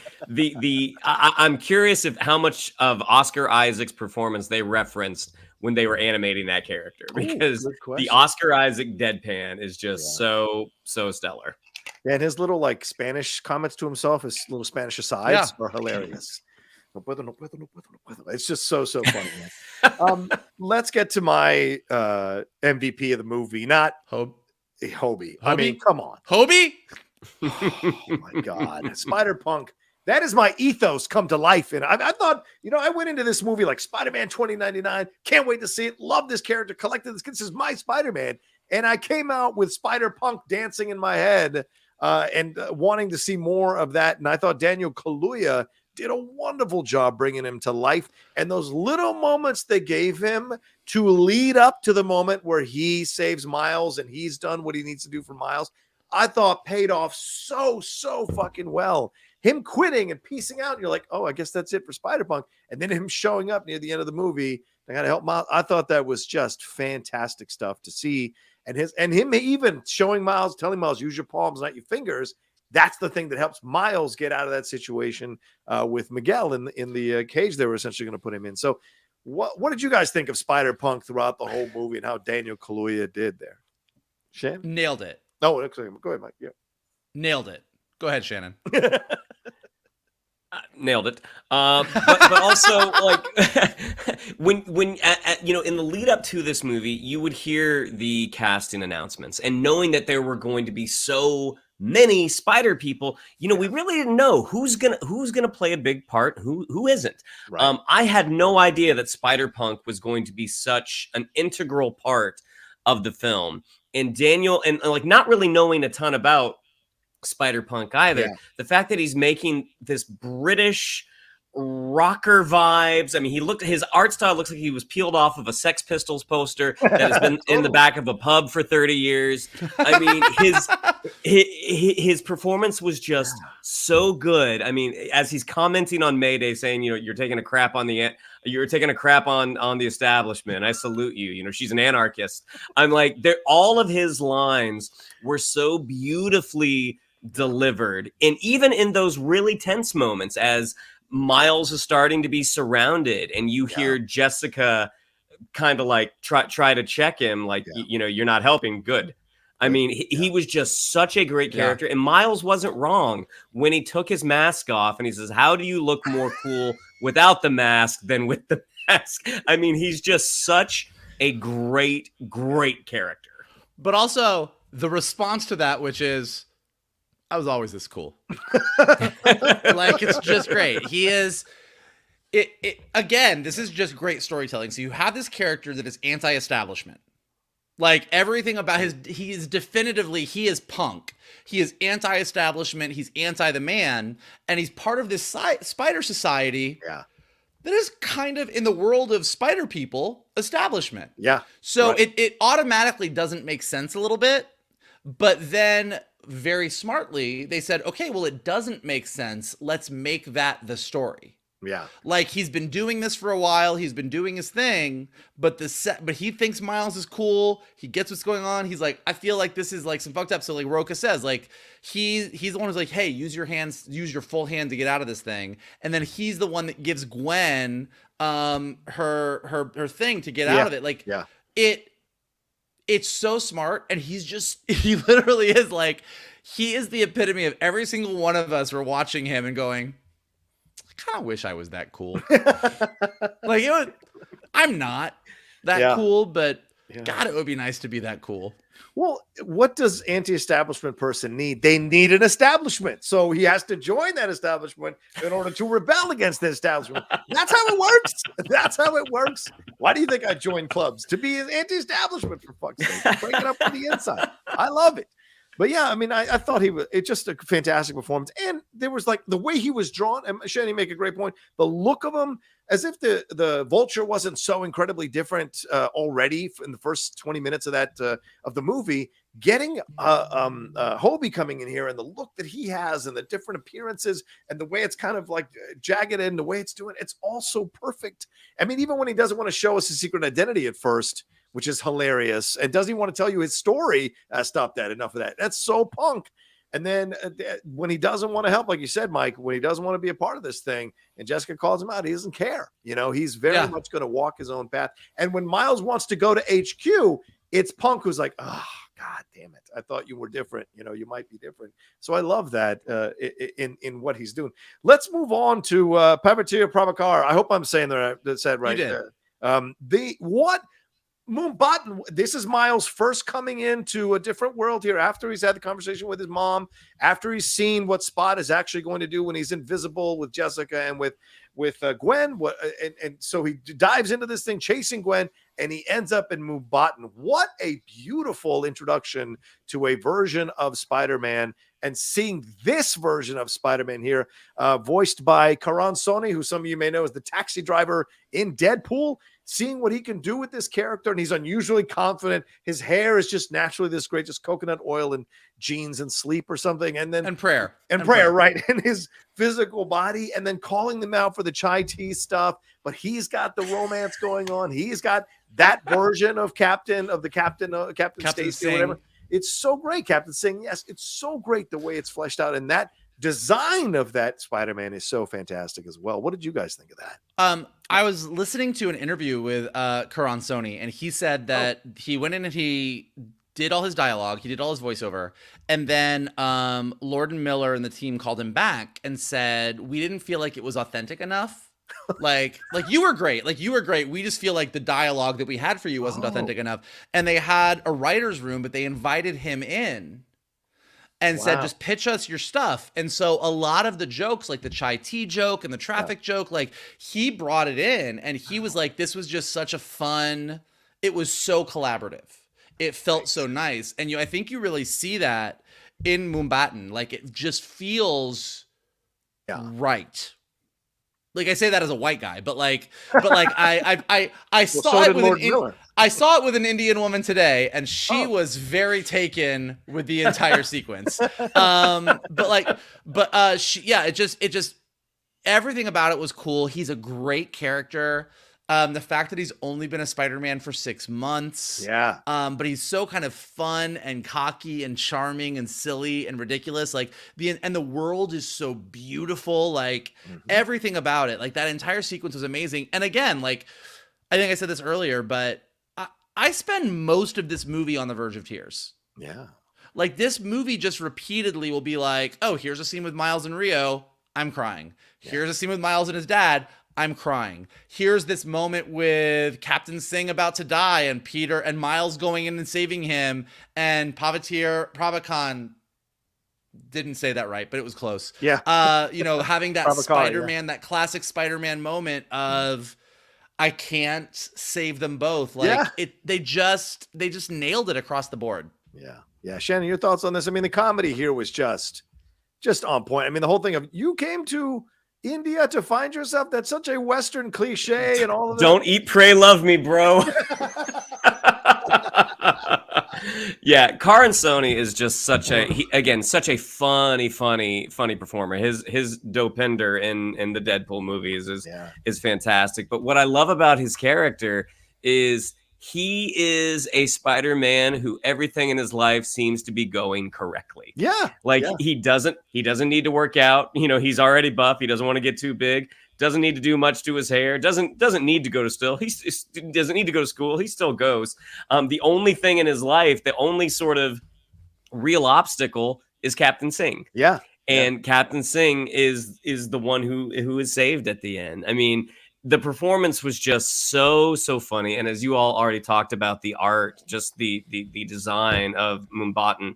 S2: I'm curious if how much of Oscar Isaac's performance they referenced when they were animating that character, because the Oscar Isaac deadpan is just so stellar.
S1: Yeah, and his little like Spanish comments to himself, his little Spanish asides are hilarious. It's just so funny, man. Let's get to my MVP of the movie, not Hobie. I mean, come on.
S3: Hobie?
S1: Oh my God. Spider-Punk. That is my ethos come to life. And I thought, I went into this movie like Spider-Man 2099. Can't wait to see it. Love this character. Collected this. This is my Spider-Man. And I came out with Spider-Punk dancing in my head and wanting to see more of that. And I thought Daniel Kaluuya did a wonderful job bringing him to life. And those little moments they gave him to lead up to the moment where he saves Miles and he's done what he needs to do for Miles, I thought paid off so fucking well. Him quitting and piecing out, and you're like, oh, I guess that's it for Spider-Punk. And then him showing up near the end of the movie, I got to help Miles. I thought that was just fantastic stuff to see. And him even showing Miles, telling Miles, use your palms, not your fingers. That's the thing that helps Miles get out of that situation with Miguel in the cage they were essentially going to put him in. So what did you guys think of Spider-Punk throughout the whole movie and how Daniel Kaluuya did there? Shannon?
S3: Nailed it.
S1: No, go ahead, Mike. Yeah.
S3: Nailed it. Go ahead, Shannon.
S2: Nailed it. But also, like, when in the lead up to this movie, you would hear the casting announcements, and knowing that there were going to be so many spider people, we really didn't know who's gonna play a big part, who isn't.
S1: Right.
S2: I had no idea that Spider-Punk was going to be such an integral part of the film. And Daniel, and like not really knowing a ton about Spider-Punk either,
S1: Yeah.
S2: the fact that he's making this British rocker vibes. I mean, his art style looks like he was peeled off of a Sex Pistols poster that has been in the back of a pub for 30 years. I mean, his performance was just so good. I mean, as he's commenting on Mayday saying, you're taking a crap on the establishment. I salute you. She's an anarchist. I'm like, all of his lines were so beautifully delivered. And even in those really tense moments, as Miles is starting to be surrounded and you hear Jessica kind of like try to check him, like, you're not helping. Good. I mean, he was just such a great character. And Miles wasn't wrong when he took his mask off and he says, how do you look more cool without the mask than with the mask? I mean, he's just such a great, great character.
S3: But also the response to that, which is, I was always this cool. Like, it's just great. He is again, this is just great storytelling. So you have this character that is anti-establishment. Like, everything about he is punk. He is anti-establishment. He's anti the man. And he's part of this spider society that is kind of, in the world of spider people, establishment. Yeah. So it automatically doesn't make sense a little bit. But then very smartly, they said, okay, well, it doesn't make sense. Let's make that the story. Yeah. Like, he's been doing this for a while. He's been doing his thing, but he thinks Miles is cool. He gets what's going on. He's like, I feel like this is like some fucked up. So like Rocha says, like, he's the one who's like, hey, use your full hand to get out of this thing. And then he's the one that gives Gwen her thing to get out of it. Like, it's so smart. And he literally is like, he is the epitome of every single one of us were watching him and going, I kind of wish I was that cool. Like, I'm not that cool, but God, it would be nice to be that cool.
S1: Well, what does anti-establishment person need? They need an establishment. So he has to join that establishment in order to rebel against the establishment. That's how it works. That's how it works. Why do you think I joined clubs? To be an anti-establishment, for fuck's sake. Break it up from the inside. I love it. But yeah, I mean, I thought it's just a fantastic performance. And there was like the way he was drawn, and Shannon, you make a great point. The look of him, as if the Vulture wasn't so incredibly different already in the first 20 minutes of of the movie. Getting Hobie coming in here and the look that he has and the different appearances and the way it's kind of like jagged and the way it's doing, it's all so perfect. I mean, even when he doesn't want to show us his secret identity at first, which is hilarious, and doesn't even want to tell you his story. Stop that. Enough of that. That's so punk. And then when he doesn't want to help, like you said, Mike, when he doesn't want to be a part of this thing, and Jessica calls him out, he doesn't care. He's very much going to walk his own path. And when Miles wants to go to HQ, it's Punk who's like, oh, God damn it. I thought you were different. You might be different. So I love that in what he's doing. Let's move on to Pavitr Prabhakar. I hope I'm saying that right.
S3: You did.
S1: Moonbottom, this is Miles first coming into a different world here after he's had the conversation with his mom, after he's seen what Spot is actually going to do when he's invisible with Jessica and with Gwen. And so he dives into this thing chasing Gwen, and he ends up in Moonbottom. What a beautiful introduction to a version of Spider-Man, and seeing this version of Spider-Man here, voiced by Karan Sony, who some of you may know is the taxi driver in Deadpool. Seeing what he can do with this character, and he's unusually confident. His hair is just naturally this great, just coconut oil and jeans and sleep or something. And then
S3: prayer,
S1: right? And his physical body, and then calling them out for the chai tea stuff. But he's got the romance going on. He's got that version of Captain Stacy or whatever. It's so great. Captain Singh. Yes, it's so great the way it's fleshed out, and that design of that Spider-Man is so fantastic as well. What did you guys think of that?
S3: I was listening to an interview with Karan Sony, and he said that he went in and he did all his dialogue, he did all his voiceover, and then Lord and Miller and the team called him back and said, we didn't feel like it was authentic enough. like you were great. We just feel like the dialogue that we had for you wasn't authentic enough. And they had a writer's room, but they invited him in. and said,
S1: Wow.
S3: just pitch us your stuff. And so a lot of the jokes, like the chai tea joke and the traffic joke, like he brought it in, and he was like, this was just such a fun, it was so collaborative. It felt so nice. And I think you really see that in Mumbattan. Like, it just feels right. Like, I say that as a white guy, but I saw it with I saw it with an Indian woman today, and she was very taken with the entire sequence. It just everything about it was cool. He's a great character. The fact that he's only been a Spider-Man for 6 months.
S1: Yeah.
S3: But he's so kind of fun and cocky and charming and silly and ridiculous. Like the world is so beautiful. Like everything about it, like that entire sequence was amazing. And again, like I think I said this earlier, but I spend most of this movie on the verge of tears.
S1: Yeah.
S3: Like this movie just repeatedly will be like, oh, here's a scene with Miles and Rio. I'm crying. Yeah. Here's a scene with Miles and his dad. I'm crying. Here's this moment with Captain Singh about to die and Peter and Miles going in and saving him, and Pavitr Prabhakar, didn't say that right, but it was close.
S1: Yeah.
S3: Having that Spider-Man, that classic Spider-Man moment of I can't save them both. Like they just nailed it across the board.
S1: Yeah. Yeah. Shannon, your thoughts on this? I mean, the comedy here was just on point. I mean, the whole thing of you came to India to find yourself, that's such a Western cliche and all of that.
S2: Don't eat, pray, love me, bro. Yeah, Karan Sony is just such a funny performer. His Dopinder in the Deadpool movies is fantastic. But what I love about his character is he is a Spider-Man who everything in his life seems to be going correctly.
S1: Yeah.
S2: He doesn't need to work out. He's already buff. He doesn't want to get too big. Doesn't need to do much to his hair. Doesn't need to go to school. He doesn't need to go to school. He still goes. The only thing in his life, the only sort of real obstacle is Captain Singh.
S1: Yeah.
S2: And Captain Singh is the one who is saved at the end. I mean, the performance was just so funny, and as you all already talked about, the art, just the design of Mumbattan,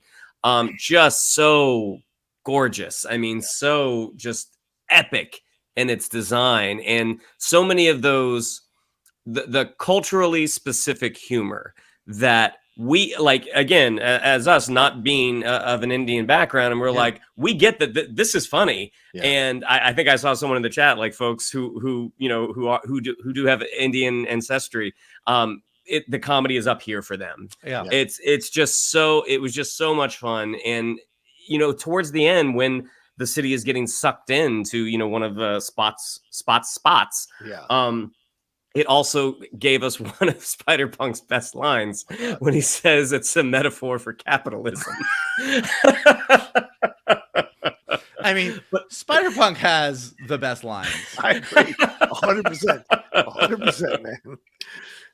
S2: just so gorgeous. I mean, so just epic in its design, and so many of those the culturally specific humor that we like, again, as us not being of an Indian background, and we're like, we get that this is funny. And I think I saw someone in the chat, like folks who do have Indian ancestry. The comedy is up here for them. Yeah, it was just so much fun. And towards the end, when the city is getting sucked into one of Spot's. It also gave us one of Spider-Punk's best lines when he says it's a metaphor for capitalism.
S3: I mean, Spider-Punk has the best lines.
S1: I agree. 100%. 100%, man.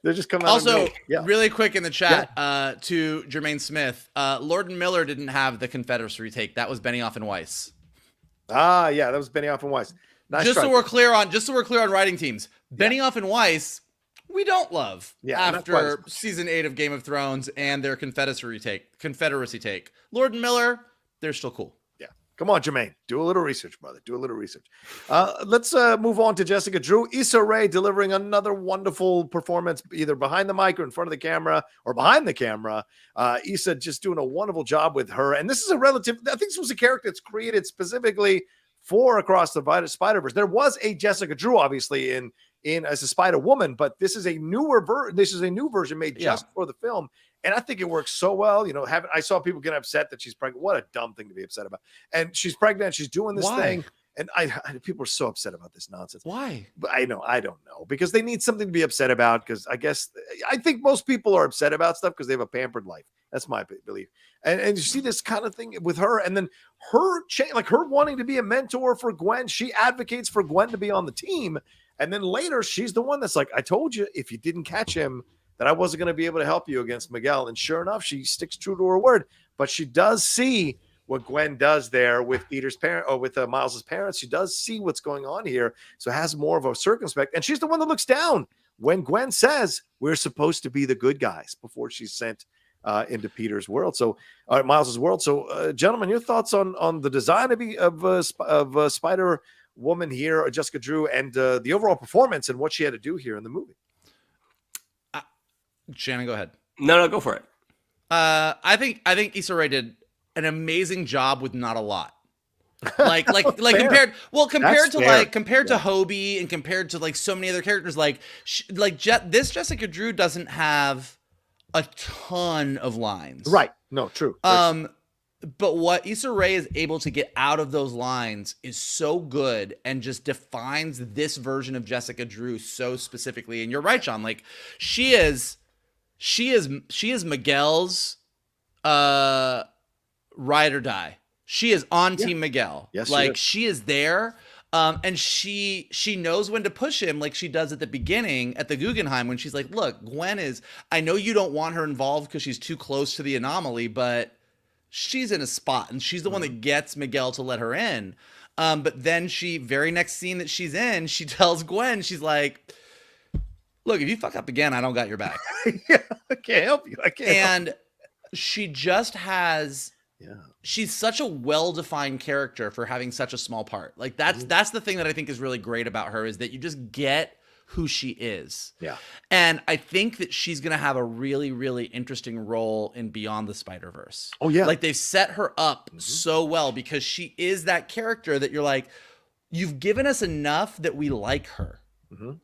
S1: They're just coming out.
S3: Also, really quick in the chat, to Jermaine Smith, Lord and Miller didn't have the Confederacy take. That was Benioff and Weiss.
S1: That was Benioff and Weiss. Nice
S3: just so we're clear on writing teams. Benioff and Weiss, we don't love after season 8 of Game of Thrones and their Confederacy take. Lord and Miller, they're still cool.
S1: Yeah. Come on, Jermaine. Do a little research, brother. Do a little research. Let's move on to Jessica Drew. Issa Rae delivering another wonderful performance, either behind the mic or in front of the camera or behind the camera. Issa just doing a wonderful job with her. And this is I think this was a character that's created specifically for Across the Spider-Verse. There was a Jessica Drew, obviously, in as a Spider-Woman, but this is a newer version. This is a new version made just for the film, and I think it works so well. I saw people get upset that she's pregnant. What a dumb thing to be upset about. And she's pregnant. She's doing this thing, and people are so upset about this nonsense.
S3: Why?
S1: But I don't know, because they need something to be upset about. Because I think most people are upset about stuff because they have a pampered life. That's my belief. And you see this kind of thing with her, and then her wanting to be a mentor for Gwen. She advocates for Gwen to be on the team. And then later, she's the one that's like, I told you, if you didn't catch him, that I wasn't going to be able to help you against Miguel. And sure enough, she sticks true to her word. But she does see what Gwen does there with Peter's parent, or with Miles's parents. She does see what's going on here. So has more of a circumspect. And she's the one that looks down when Gwen says, we're supposed to be the good guys, before she's sent into Peter's world. So, Miles's world. So, gentlemen, your thoughts on the design of Spider Woman here, Jessica Drew, and the overall performance and what she had to do here in the movie.
S3: Shannon, go ahead.
S2: No, go for it.
S3: I think Issa Rae did an amazing job with not a lot. Like compared to Hobie and compared to like so many other characters, this Jessica Drew doesn't have a ton of lines.
S1: Right. No, true.
S3: But what Issa Rae is able to get out of those lines is so good and just defines this version of Jessica Drew so specifically. And you're right, John. Like she is Miguel's ride or die. She is on Team Miguel.
S1: Yes,
S3: she is there. And she knows when to push him, like she does at the beginning at the Guggenheim when she's like, look, I know you don't want her involved because she's too close to the anomaly, but she's in a spot and she's the one that gets Miguel to let her in. But then very next scene that she's in, she tells Gwen, she's like, look, if you fuck up again, I don't got your back.
S1: Yeah, I can't help you.
S3: And she just has... Yeah. She's such a well-defined character for having such a small part. Like that's the thing that I think is really great about her is that you just get who she is.
S1: Yeah.
S3: And I think that she's going to have a really, really interesting role in Beyond the Spider-Verse.
S1: Oh, yeah.
S3: Like they've set her up so well because she is that character that you're like, you've given us enough that we like her.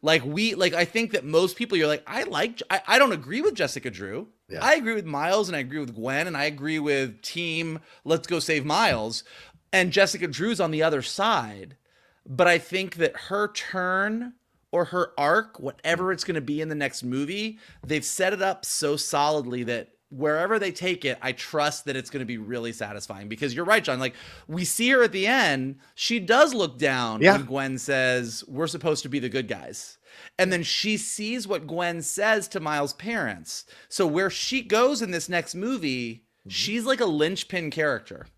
S3: I think that most people you're like, I don't agree with Jessica Drew. Yeah. I agree with Miles and I agree with Gwen and I agree with team let's go save Miles, and Jessica Drew's on the other side. But I think that her turn or her arc, whatever it's going to be in the next movie, they've set it up so solidly that wherever they take it, I trust that it's going to be really satisfying. Because you're right, John. Like we see her at the end, she does look down when Gwen says we're supposed to be the good guys. And then she sees what Gwen says to Miles' parents. So where she goes in this next movie, she's like a linchpin character.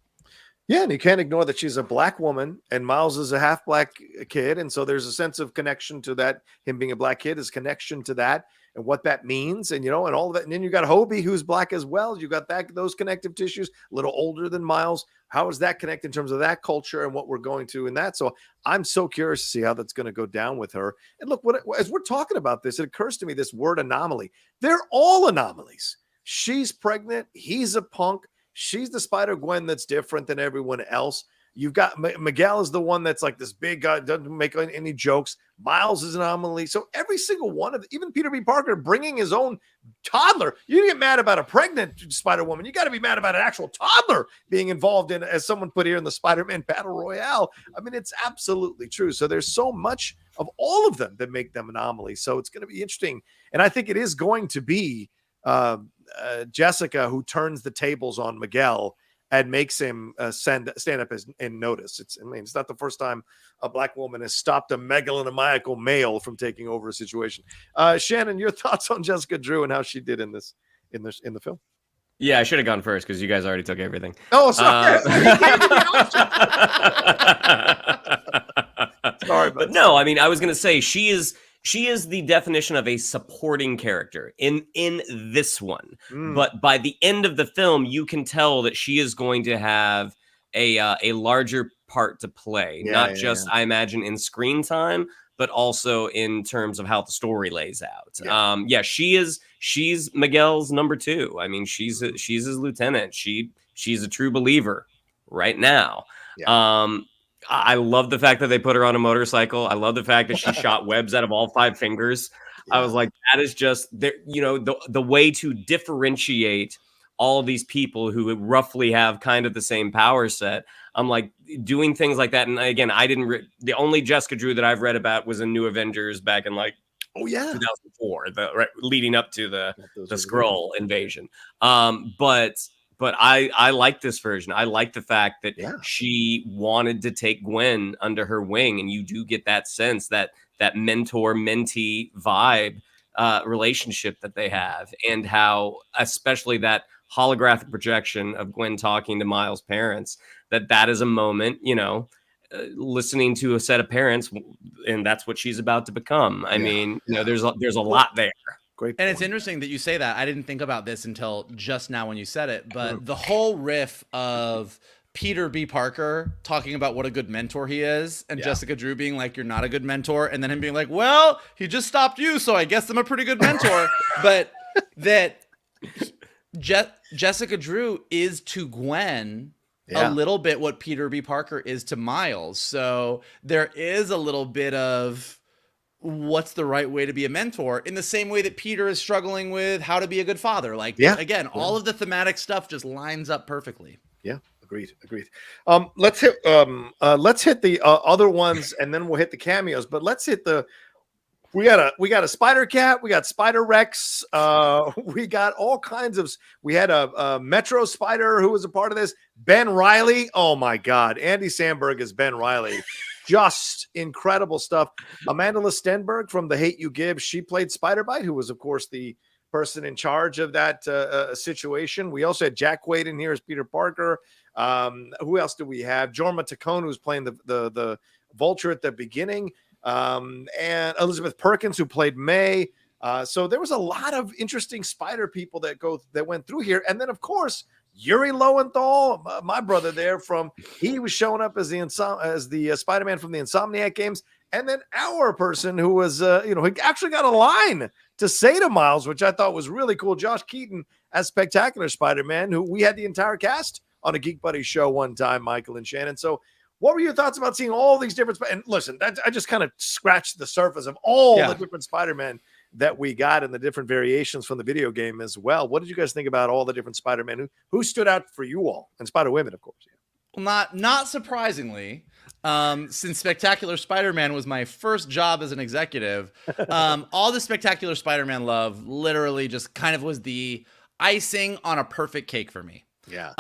S1: Yeah, and you can't ignore that she's a black woman and Miles is a half black kid. And so there's a sense of connection to that. Him being a black kid is connection to that and what that means. And, and all of that. And then you got Hobie, who's black as well. You got those connective tissues, a little older than Miles. How does that connect in terms of that culture and what we're going to in that? So I'm so curious to see how that's going to go down with her. And look, as we're talking about this, it occurs to me this word anomaly. They're all anomalies. She's pregnant. He's a punk. She's the Spider-Gwen that's different than everyone else. You've got Miguel is the one that's like this big guy, doesn't make any jokes. Miles is an anomaly. So every single one of even Peter B. Parker bringing his own toddler. You get mad about a pregnant Spider-Woman. You got to be mad about an actual toddler being involved in, as someone put here in the Spider-Man Battle Royale. I mean, it's absolutely true. So there's so much of all of them that make them anomalies. So it's going to be interesting. And I think it is going to be Jessica who turns the tables on Miguel and makes him stand up and notice. It's not the first time a black woman has stopped a megalomaniacal male from taking over a situation. Shannon, your thoughts on Jessica Drew and how she did in the film?
S2: Yeah, I should have gone first because you guys already took everything.
S1: Oh, sorry. Sorry,
S2: but no, I mean, I was going to say she is the definition of a supporting character in this one. But by the end of the film, you can tell that she is going to have a larger part to play, I imagine, in screen time, but also in terms of how the story lays out. Yeah. She's Miguel's number 2. I mean, she's his lieutenant. She's a true believer right now. Yeah. I love the fact that they put her on a motorcycle. I love the fact that she shot webs out of all 5 fingers. Yeah. I was like, that is just the way to differentiate all of these people who roughly have kind of the same power set. I'm like doing things like that. And again, the only Jessica Drew that I've read about was in New Avengers back in 2004, leading up to the Skrull invasion. But I like this version. I like the fact that she wanted to take Gwen under her wing, and you do get that sense that mentor-mentee vibe relationship that they have, and how especially that holographic projection of Gwen talking to Miles' parents, that is a moment, listening to a set of parents, and that's what she's about to become. I mean, there's a lot there.
S1: Great.
S3: And
S1: point.
S3: it's interesting that you say that. I didn't think about this until just now when you said it, but the whole riff of Peter B. Parker talking about what a good mentor he is, and Jessica Drew being like, you're not a good mentor, and then him being like, well, he just stopped you, so I guess I'm a pretty good mentor. But that Jessica Drew is to Gwen a little bit what Peter B. Parker is to Miles. So there is a little bit of what's the right way to be a mentor, in the same way that Peter is struggling with how to be a good father. Like, again, all of the thematic stuff just lines up perfectly.
S1: Yeah. Agreed. Let's hit the other ones, and then we'll hit the cameos. But let's hit we got a Spider Cat, we got Spider Rex, we got all kinds of. We had a Metro Spider who was a part of this. Ben Reilly, oh my God, Andy Samberg is Ben Reilly, just incredible stuff. Amanda Stenberg from The Hate You Give, she played Spider-Bite, who was of course the person in charge of that situation. We also had Jack Quaid in here as Peter Parker. Who else do we have? Jorma Tacone, who's playing the Vulture at the beginning, and Elizabeth Perkins, who played May. So there was a lot of interesting Spider people that went through here, and then of course Yuri Lowenthal, my brother there, he was showing up as the Spider-Man from the Insomniac games, and then our person who was he actually got a line to say to Miles, which I thought was really cool. Josh Keaton as Spectacular Spider-Man, who we had the entire cast on a Geek Buddies show one time, Michael and Shannon. So what were your thoughts about seeing all these different, and listen, I just kind of scratched the surface of all the different Spider-Men that we got and the different variations from the video game as well. What did you guys think about all the different Spider-Men? Who stood out for you all? And Spider-Women, of course.
S3: Well, not surprisingly, since Spectacular Spider-Man was my first job as an executive, all the Spectacular Spider-Man love literally just kind of was the icing on a perfect cake for me.
S1: Yeah.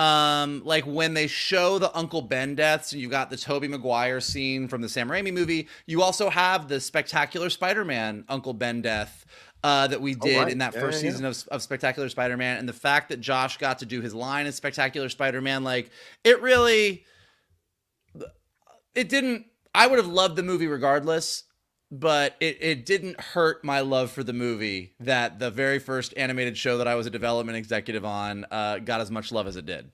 S3: Like when they show the Uncle Ben deaths, you got the Tobey Maguire scene from the Sam Raimi movie. You also have the Spectacular Spider-Man Uncle Ben death that we did in that first season of Spectacular Spider-Man. And the fact that Josh got to do his line as Spectacular Spider-Man, like it didn't, I would have loved the movie regardless, but it didn't hurt my love for the movie that the very first animated show that I was a development executive on got as much love as it did.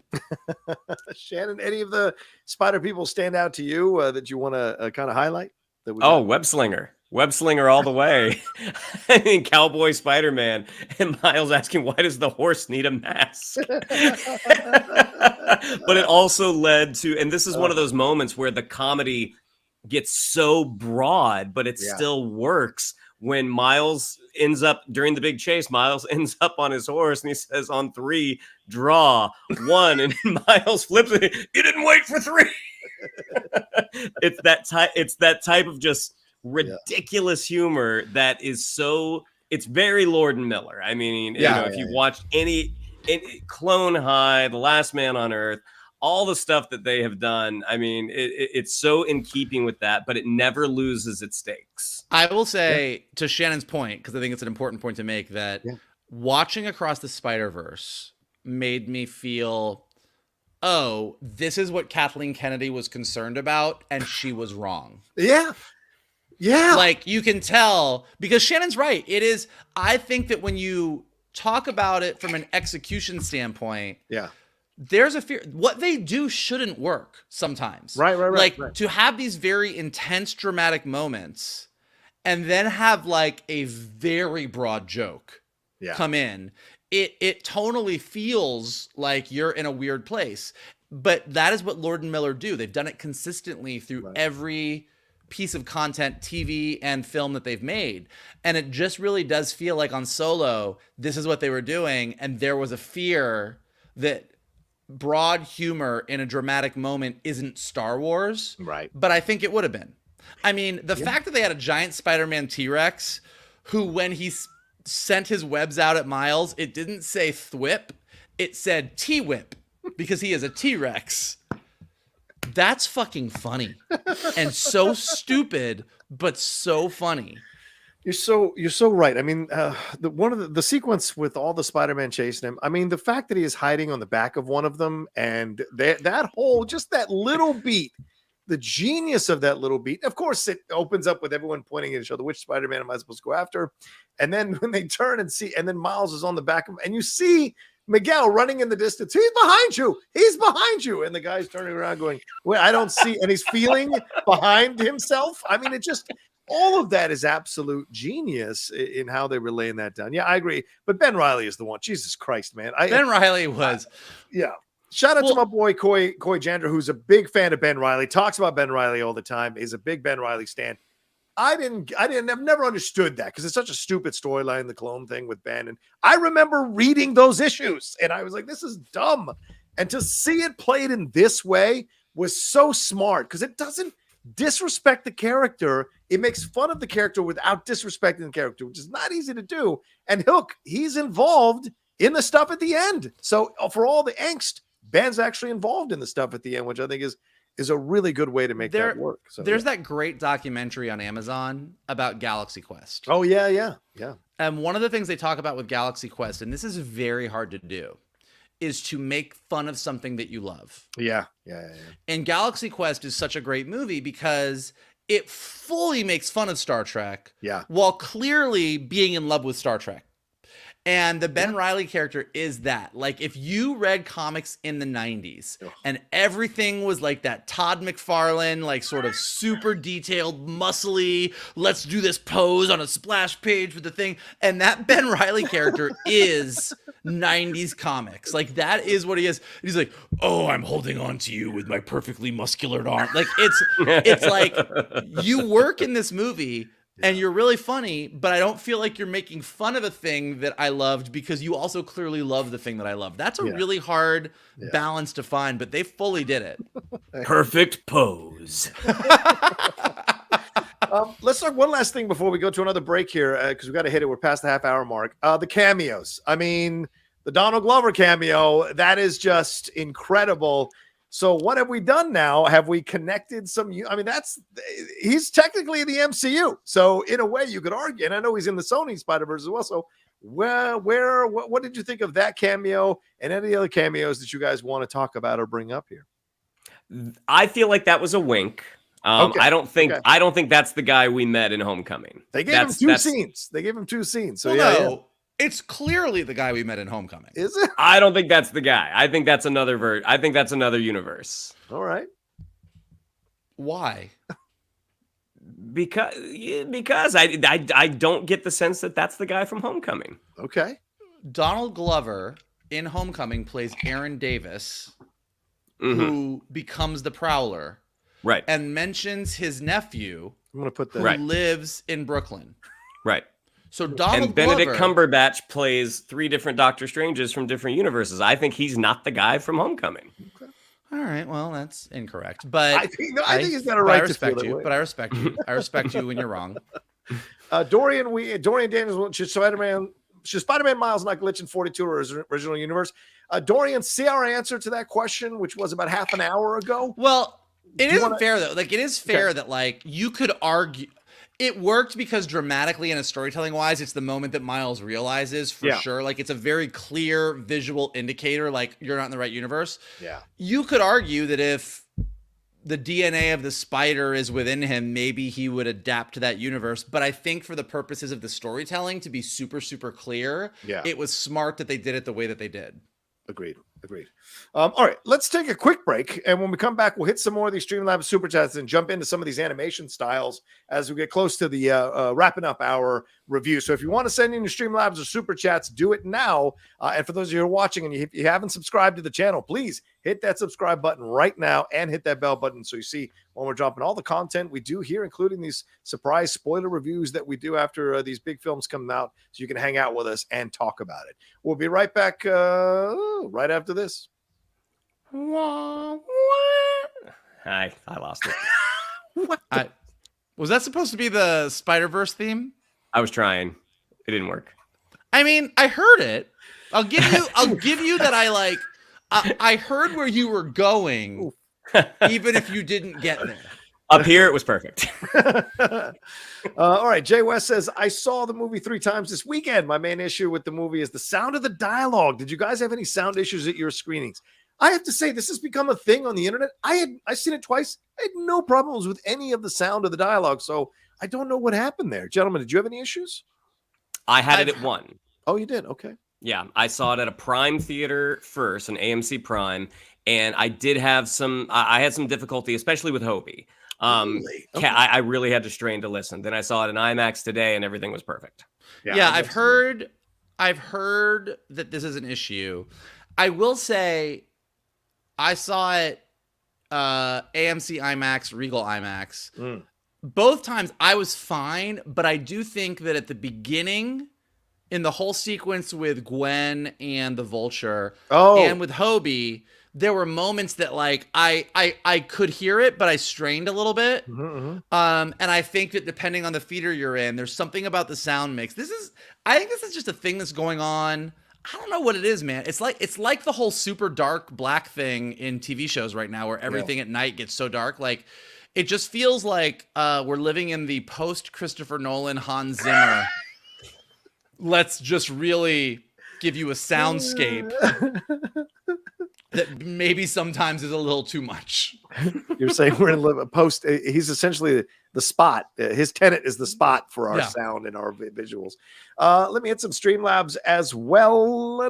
S1: Shannon, any of the Spider people stand out to you that you want to kind of highlight?
S2: Web-slinger all the way. I mean, Cowboy Spider-Man, and Miles asking, why does the horse need a mask? But it also led to, and this is one of those moments where the comedy gets so broad, but it still works when Miles ends up, during the big chase, Miles ends up on his horse and he says, on 3, draw 1, and Miles flips it. You didn't wait for 3. It's that type of just ridiculous humor that is so, it's very Lord and Miller. I mean, if you've watched any Clone High, The Last Man on Earth, all the stuff that they have done, I mean, it's so in keeping with that, but it never loses its stakes.
S3: I will say, to Shannon's point, because I think it's an important point to make, that watching Across the Spider-Verse made me feel, oh, this is what Kathleen Kennedy was concerned about, and she was wrong.
S1: Yeah.
S3: Like, you can tell, because Shannon's right. It is, I think that when you talk about it from an execution standpoint, there's a fear. What they do shouldn't work sometimes.
S1: Right.
S3: Like, to have these very intense, dramatic moments and then have like a very broad joke come in, it tonally feels like you're in a weird place. But that is what Lord and Miller do. They've done it consistently through every piece of content, TV and film that they've made. And it just really does feel like on Solo, this is what they were doing. And there was a fear that broad humor in a dramatic moment isn't Star Wars.
S1: Right.
S3: But I think it would have been. I mean, the fact that they had a giant Spider-Man T-Rex who, when he sent his webs out at Miles, it didn't say thwip, it said T-whip, because he is a T-Rex. That's fucking funny. And so stupid, but so funny.
S1: You're so right. I mean, one of the sequence with all the Spider-Man chasing him. I mean, the fact that he is hiding on the back of one of them, and that whole, just that little beat, the genius of that little beat. Of course, it opens up with everyone pointing at each other. Which Spider-Man am I supposed to go after? And then when they turn and see, and then Miles is on the back of, and you see Miguel running in the distance. He's behind you. He's behind you. And the guy's turning around going, "Wait, I don't see." And he's feeling behind himself. I mean, it just, all of that is absolute genius in how they were laying that down. Yeah, I agree. But Ben Reilly is the one. Jesus Christ, man.
S3: Ben Reilly was.
S1: Yeah. Shout out to my boy Coy Jandra, who's a big fan of Ben Reilly, talks about Ben Reilly all the time, is a big Ben Reilly stan. I've never understood that because it's such a stupid storyline, the clone thing with Ben. And I remember reading those issues and I was like, this is dumb. And to see it played in this way was so smart because it doesn't disrespect the character. It makes fun of the character without disrespecting the character, which is not easy to do. And Hook, he's involved in the stuff at the end. So for all the angst, Ben's actually involved in the stuff at the end, which I think is a really good way to make that work. So
S3: there's that great documentary on Amazon about Galaxy Quest.
S1: Oh, yeah.
S3: And one of the things they talk about with Galaxy Quest, and this is very hard to do, is to make fun of something that you love.
S1: Yeah.
S3: And Galaxy Quest is such a great movie because it fully makes fun of Star Trek while clearly being in love with Star Trek. And the Ben Reilly character is that. Like, if you read comics in the 90s and everything was like that Todd McFarlane, like sort of super detailed, muscly, let's do this pose on a splash page with the thing. And that Ben Reilly character is 90s comics. Like, that is what he is. He's like, oh, I'm holding on to you with my perfectly muscular arm. Like, it's like you work in this movie and you're really funny, but I don't feel like you're making fun of a thing that I loved because you also clearly love the thing that I love. That's a really hard balance to find, but they fully did it.
S2: Perfect pose.
S1: Let's talk one last thing before we go to another break here because we got to hit it. We're past the half-hour mark. The cameos. I mean, the Donald Glover cameo, that is just incredible. So what have we done now? Have we connected some? I mean, he's technically the MCU. So in a way, you could argue, and I know he's in the Sony Spider-Verse as well. So what did you think of that cameo and any other cameos that you guys want to talk about or bring up here?
S2: I feel like that was a wink.
S1: Okay.
S2: I don't think that's the guy we met in Homecoming.
S1: They gave him two scenes. So
S3: no. It's clearly the guy we met in Homecoming.
S1: Is it?
S2: I don't think that's the guy. I think that's another I think that's another universe.
S1: All right.
S3: Why?
S2: Because I don't get the sense that that's the guy from Homecoming.
S1: Okay.
S3: Donald Glover in Homecoming plays Aaron Davis, who becomes the Prowler.
S2: Right.
S3: And mentions his nephew
S1: I'm going to put that.
S3: who lives in Brooklyn.
S2: Right.
S3: So Donald
S2: and Benedict
S3: Glover,
S2: Cumberbatch plays 3 different Doctor Stranges from different universes. I think he's not the guy from Homecoming.
S1: Okay.
S3: All right, well, that's incorrect. But
S1: I think he's got a right to feel that way.
S3: But I respect you. I respect you when you're wrong.
S1: Dorian Daniels, should Spider-Man Miles not glitch in 42 or his original universe? Dorian, see our answer to that question, which was about half an hour ago?
S3: Well, it isn't fair, though. Like, it is fair that, like, you could argue. It worked because dramatically and storytelling wise, it's the moment that Miles realizes for sure. Like, it's a very clear visual indicator, like, you're not in the right universe.
S1: Yeah.
S3: You could argue that if the DNA of the spider is within him, maybe he would adapt to that universe. But I think for the purposes of the storytelling, to be super, super clear, it was smart that they did it the way that they did.
S1: Agreed. All right, let's take a quick break. And when we come back, we'll hit some more of these Streamlabs Super Chats and jump into some of these animation styles as we get close to the wrapping up our review. So if you want to send in your Streamlabs or Super Chats, do it now. And for those of you who are watching and you haven't subscribed to the channel, please hit that subscribe button right now and hit that bell button so you see when we're dropping all the content we do here, including these surprise spoiler reviews that we do after these big films come out, so you can hang out with us and talk about it. We'll be right back right after this.
S2: I lost it.
S3: Was that supposed to be the Spider-Verse theme?
S2: I was trying. It didn't work.
S3: I mean, I heard it. I'll give you that I heard where you were going, even if you didn't get there.
S2: Up here, it was perfect.
S1: All right. Jay West says, I saw the movie 3 times this weekend. My main issue with the movie is the sound of the dialogue. Did you guys have any sound issues at your screenings? I have to say, this has become a thing on the internet. I've seen it twice. I had no problems with any of the sound of the dialogue. So I don't know what happened there. Gentlemen, did you have any issues?
S2: I had it at 1.
S1: Oh, you did? Okay.
S2: Yeah, I saw it at a Prime theater first, an AMC Prime, and I did have I had some difficulty, especially with Hobie.
S1: Really? Okay.
S2: I really had to strain to listen. Then I saw it in IMAX today, and everything was perfect.
S3: Yeah, I've heard that this is an issue. I will say, I saw it AMC IMAX, Regal IMAX. Both times I was fine, but I do think that at the beginning, in the whole sequence with Gwen and the Vulture, and with Hobie, there were moments that like I could hear it, but I strained a little bit. And I think that depending on the theater you're in, there's something about the sound mix. I think this is just a thing that's going on. I don't know what it is, man. It's like the whole super dark black thing in TV shows right now, where everything at night gets so dark. Like, it just feels like we're living in the post Christopher Nolan Hans Zimmer. Let's just really give you a soundscape that maybe sometimes is a little too much.
S1: You're saying we're in a post. He's essentially the spot. His tenant is the spot for our sound and our visuals. Let me hit some Streamlabs as well.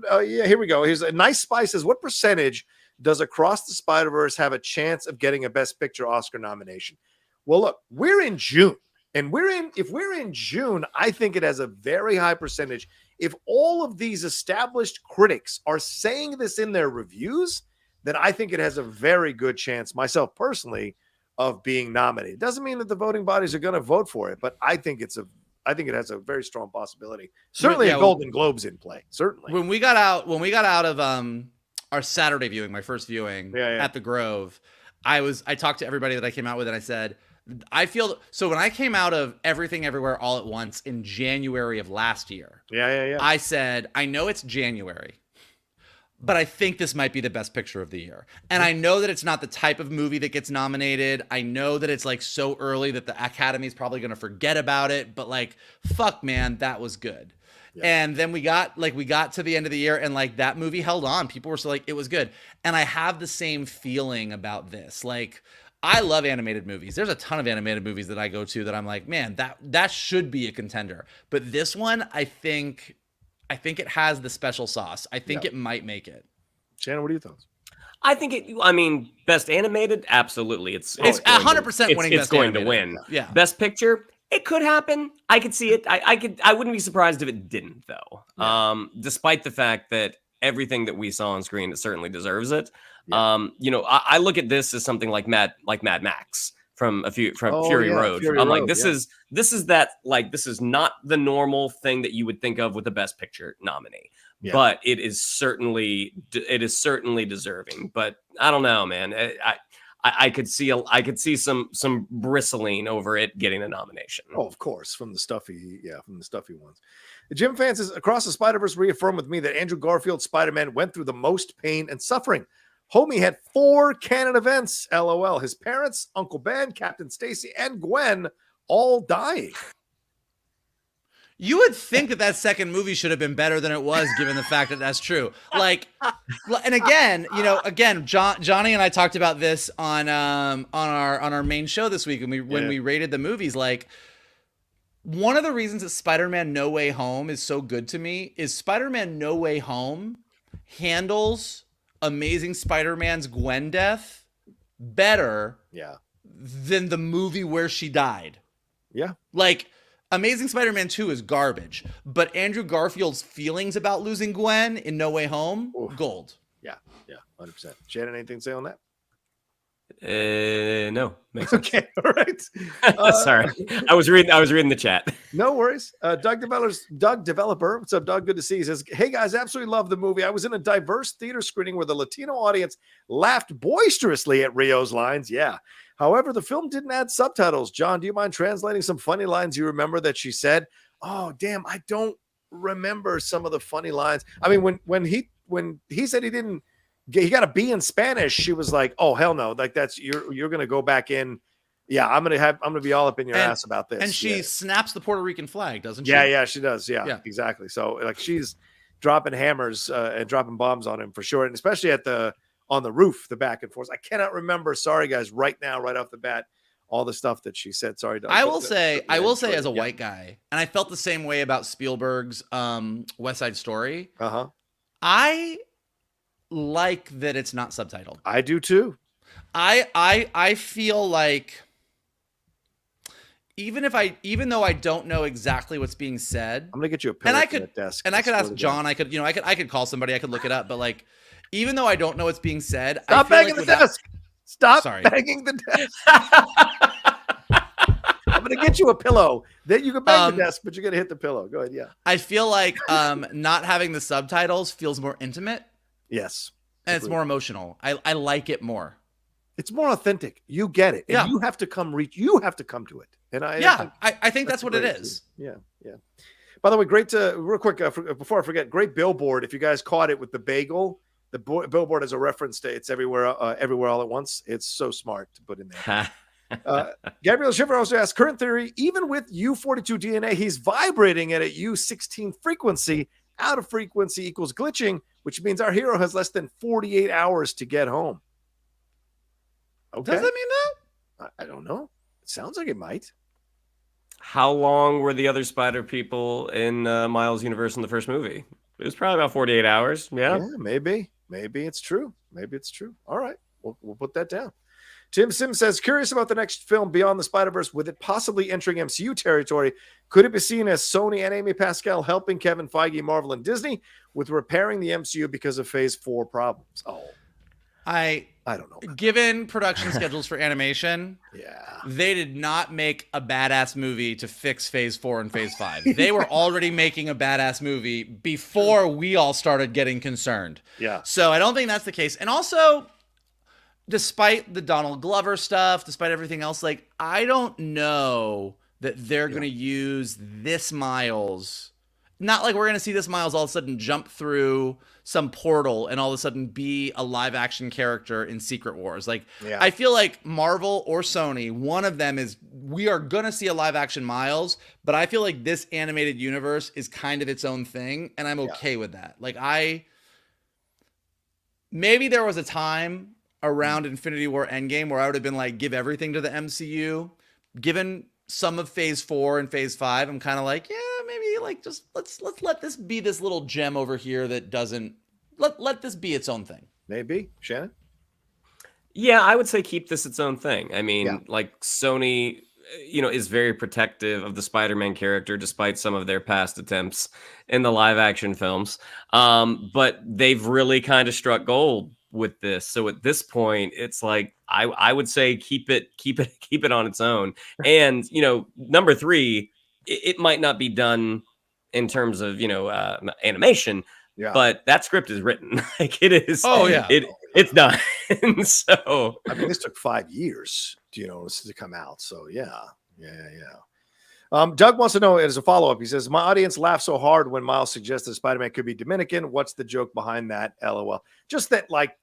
S1: Oh, yeah, here we go. Here's a nice spice. Says, what percentage does Across the Spider-Verse have a chance of getting a Best Picture Oscar nomination? Well, look, we're in June. And if we're in June, I think it has a very high percentage. If all of these established critics are saying this in their reviews, then I think it has a very good chance, myself personally, of being nominated. Doesn't mean that the voting bodies are going to vote for it, but I think it has a very strong possibility. Certainly, a Golden Globe's in play. Certainly.
S3: When we got out of our Saturday viewing, my first viewing at the Grove, I talked to everybody that I came out with, and I said, I feel so when I came out of Everything Everywhere All at Once in January of last year. I said, I know it's January, but I think this might be the best picture of the year. And I know that it's not the type of movie that gets nominated. I know that it's like so early that the Academy is probably going to forget about it, but like, fuck, man, that was good. And then we got to the end of the year, and like that movie held on. People were still like, it was good. And I have the same feeling about this. Like, I love animated movies. There's a ton of animated movies that I go to that I'm like, man, that should be a contender. But this one, I think it has the special sauce. I think it might make it.
S1: Shannon, what are your thoughts?
S2: I think best animated, absolutely. It's
S3: 100% winning.
S2: It's going to win.
S3: Yeah.
S2: Best picture, it could happen. I could see it. I wouldn't be surprised if it didn't, though. Yeah. Despite the fact that everything that we saw on screen, it certainly deserves it. Yeah. I look at this as something like Mad Max from Fury Road. I'm like, this is not the normal thing that you would think of with the Best Picture nominee. Yeah. But it is certainly deserving. But I don't know, man. I could see some bristling over it getting a nomination.
S1: Oh, of course, from the stuffy ones. The Jim fan says, Across the Spider-Verse reaffirmed with me that Andrew Garfield's Spider-Man went through the most pain and suffering. Homie had 4 canon events, LOL. His parents, Uncle Ben, Captain Stacy, and Gwen all dying.
S3: You would think that second movie should have been better than it was, given the fact that that's true. Like, and again, Johnny and I talked about this on our main show this week when we rated the movies. Like, one of the reasons that Spider-Man No Way Home is so good to me is Spider-Man No Way Home handles Amazing Spider-Man's Gwen death better than the movie where she died.
S1: Yeah.
S3: Like, Amazing Spider-Man 2 is garbage, but Andrew Garfield's feelings about losing Gwen in No Way Home, gold.
S1: Yeah, 100%. Shannon, anything to say on that?
S2: No. Makes sense.
S1: Okay, all right.
S2: Sorry, I was reading the chat.
S1: No worries. Doug Developer, what's up, Doug? Good to see you. He says, hey guys, absolutely love the movie. I was in a diverse theater screening where the Latino audience laughed boisterously at Rio's lines. Yeah. However, the film didn't add subtitles. John, do you mind translating some funny lines you remember that she said? Oh, damn, I don't remember some of the funny lines. I mean, when he said he got a B in Spanish, she was like, oh, hell no. Like, that's you're gonna go back in. Yeah, I'm gonna be all up in your ass about this.
S3: And she snaps the Puerto Rican flag, doesn't she?
S1: Yeah, she does. Yeah, exactly. So like she's dropping hammers and dropping bombs on him for sure, and especially on the roof, the back and forth. I cannot remember. Sorry, guys, right now, right off the bat, all the stuff that she said. Sorry, Doug.
S3: I will say as a white guy, and I felt the same way about Spielberg's West Side Story. I like that it's not subtitled.
S1: I do too.
S3: I feel like even though I don't know exactly what's being said,
S1: I'm gonna get you a pillow from that desk.
S3: And I could ask John. I could call somebody. I could look it up. But like, even though I don't know what's being said,
S1: stop banging the desk. Stop banging the desk. I'm gonna get you a pillow. Then you can bang the desk, but you're gonna hit the pillow. Go ahead. Yeah.
S3: I feel like not having the subtitles feels more intimate.
S1: Yes.
S3: And it's more emotional. I like it more.
S1: It's more authentic. You get it. And you have to come to it. And
S3: I think that's what it is.
S1: Yeah. By the way, real quick, before I forget, great billboard. If you guys caught it with the bagel, the billboard has a reference to It's Everywhere All at Once. It's so smart to put in there. Gabriel Schiffer also asks, current theory, even with U42 DNA, he's vibrating at a U16 frequency. Out of frequency equals glitching, which means our hero has less than 48 hours to get home. Okay.
S3: Does that mean that?
S1: I don't know. It sounds like it might.
S2: How long were the other spider people in Miles' universe in the first movie? It was probably about 48 hours. Yeah,
S1: maybe. Maybe it's true. All right. We'll put that down. Tim Sims says, curious about the next film Beyond the Spider-Verse, with it possibly entering MCU territory. Could it be seen as Sony and Amy Pascal helping Kevin Feige, Marvel, and Disney with repairing the MCU because of Phase 4 problems? Oh, I don't know.
S3: Given production schedules for animation, they did not make a badass movie to fix Phase 4 and Phase 5. They were already making a badass movie before we all started getting concerned.
S1: Yeah.
S3: So I don't think that's the case. And also, despite the Donald Glover stuff, despite everything else, like, I don't know that they're going to use this Miles. Not like we're going to see this Miles all of a sudden jump through some portal and all of a sudden be a live action character in Secret Wars. Like, I feel like Marvel or Sony, one of them is, we are going to see a live action Miles, but I feel like this animated universe is kind of its own thing. And I'm okay with that. Like, maybe there was a time around Infinity War Endgame where I would have been like, give everything to the MCU. Given some of Phase 4 and Phase 5, I'm kind of like, maybe like just let's let this be this little gem over here that doesn't let this be its own thing.
S1: Maybe. Shannon?
S2: Yeah, I would say keep this its own thing. I mean, like, Sony, is very protective of the Spider-Man character despite some of their past attempts in the live action films. But they've really kind of struck gold with this. So at this point, it's like I would say keep it on its own. And number 3, it might not be done in terms of animation, but that script is written. Like, it is. It's done. So
S1: I mean, this took 5 years, to come out. So yeah. Doug wants to know, as a follow-up, he says, my audience laughed so hard when Miles suggested Spider-Man could be Dominican. What's the joke behind that? LOL. Just that, like,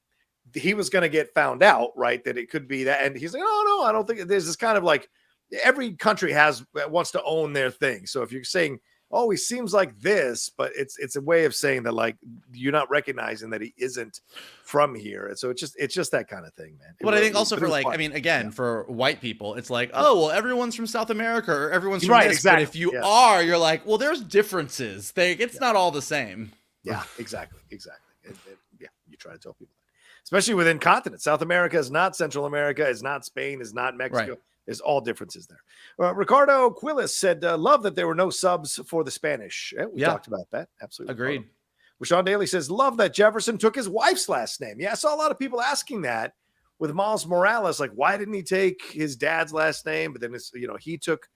S1: he was going to get found out, right? That it could be that. And he's like, oh, no, I don't think. There's this kind of like, every country wants to own their thing. So if you're saying, oh, he seems like this, but it's a way of saying that, like, you're not recognizing that he isn't from here. And so it's just that kind of thing, man.
S3: But I think also for, like, I mean, again, for white people, it's like, oh, well, everyone's from South America or everyone's from this.
S1: Exactly.
S3: But if you are, you're like, well, there's differences. It's not all the same.
S1: Yeah, exactly. You try to tell people that. Especially within continents. South America is not Central America, is not Spain, is not Mexico. Right. There's all differences there. Ricardo Quillis said, love that there were no subs for the Spanish. We talked about that. Absolutely.
S3: Agreed.
S1: Rashawn Daly says, love that Jefferson took his wife's last name. Yeah, I saw a lot of people asking that with Miles Morales. Like, why didn't he take his dad's last name? But then, he took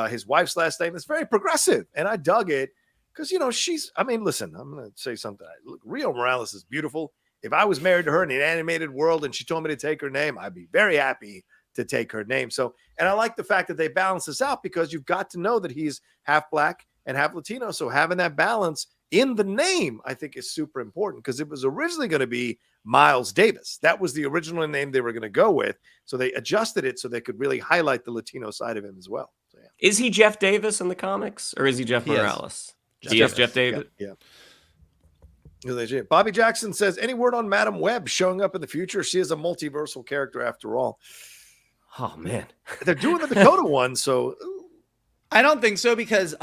S1: his wife's last name. It's very progressive. And I dug it because, listen, I'm going to say something. Look, Rio Morales is beautiful. If I was married to her in an animated world and she told me to take her name, I'd be very happy to take her name. So, and I like the fact that they balance this out because you've got to know that he's half black and half Latino. So having that balance in the name, I think, is super important because it was originally going to be Miles Davis. That was the original name they were going to go with. So they adjusted it so they could really highlight the Latino side of him as well. So, yeah.
S2: Is he Jeff Davis in the comics or is he Jeff Morales?
S1: He is Jeff Davis. Yeah. Bobby Jackson says, any word on Madam Web showing up in the future? She is a multiversal character after all.
S2: Oh, man.
S1: They're doing the Dakota one, so...
S3: I don't think so because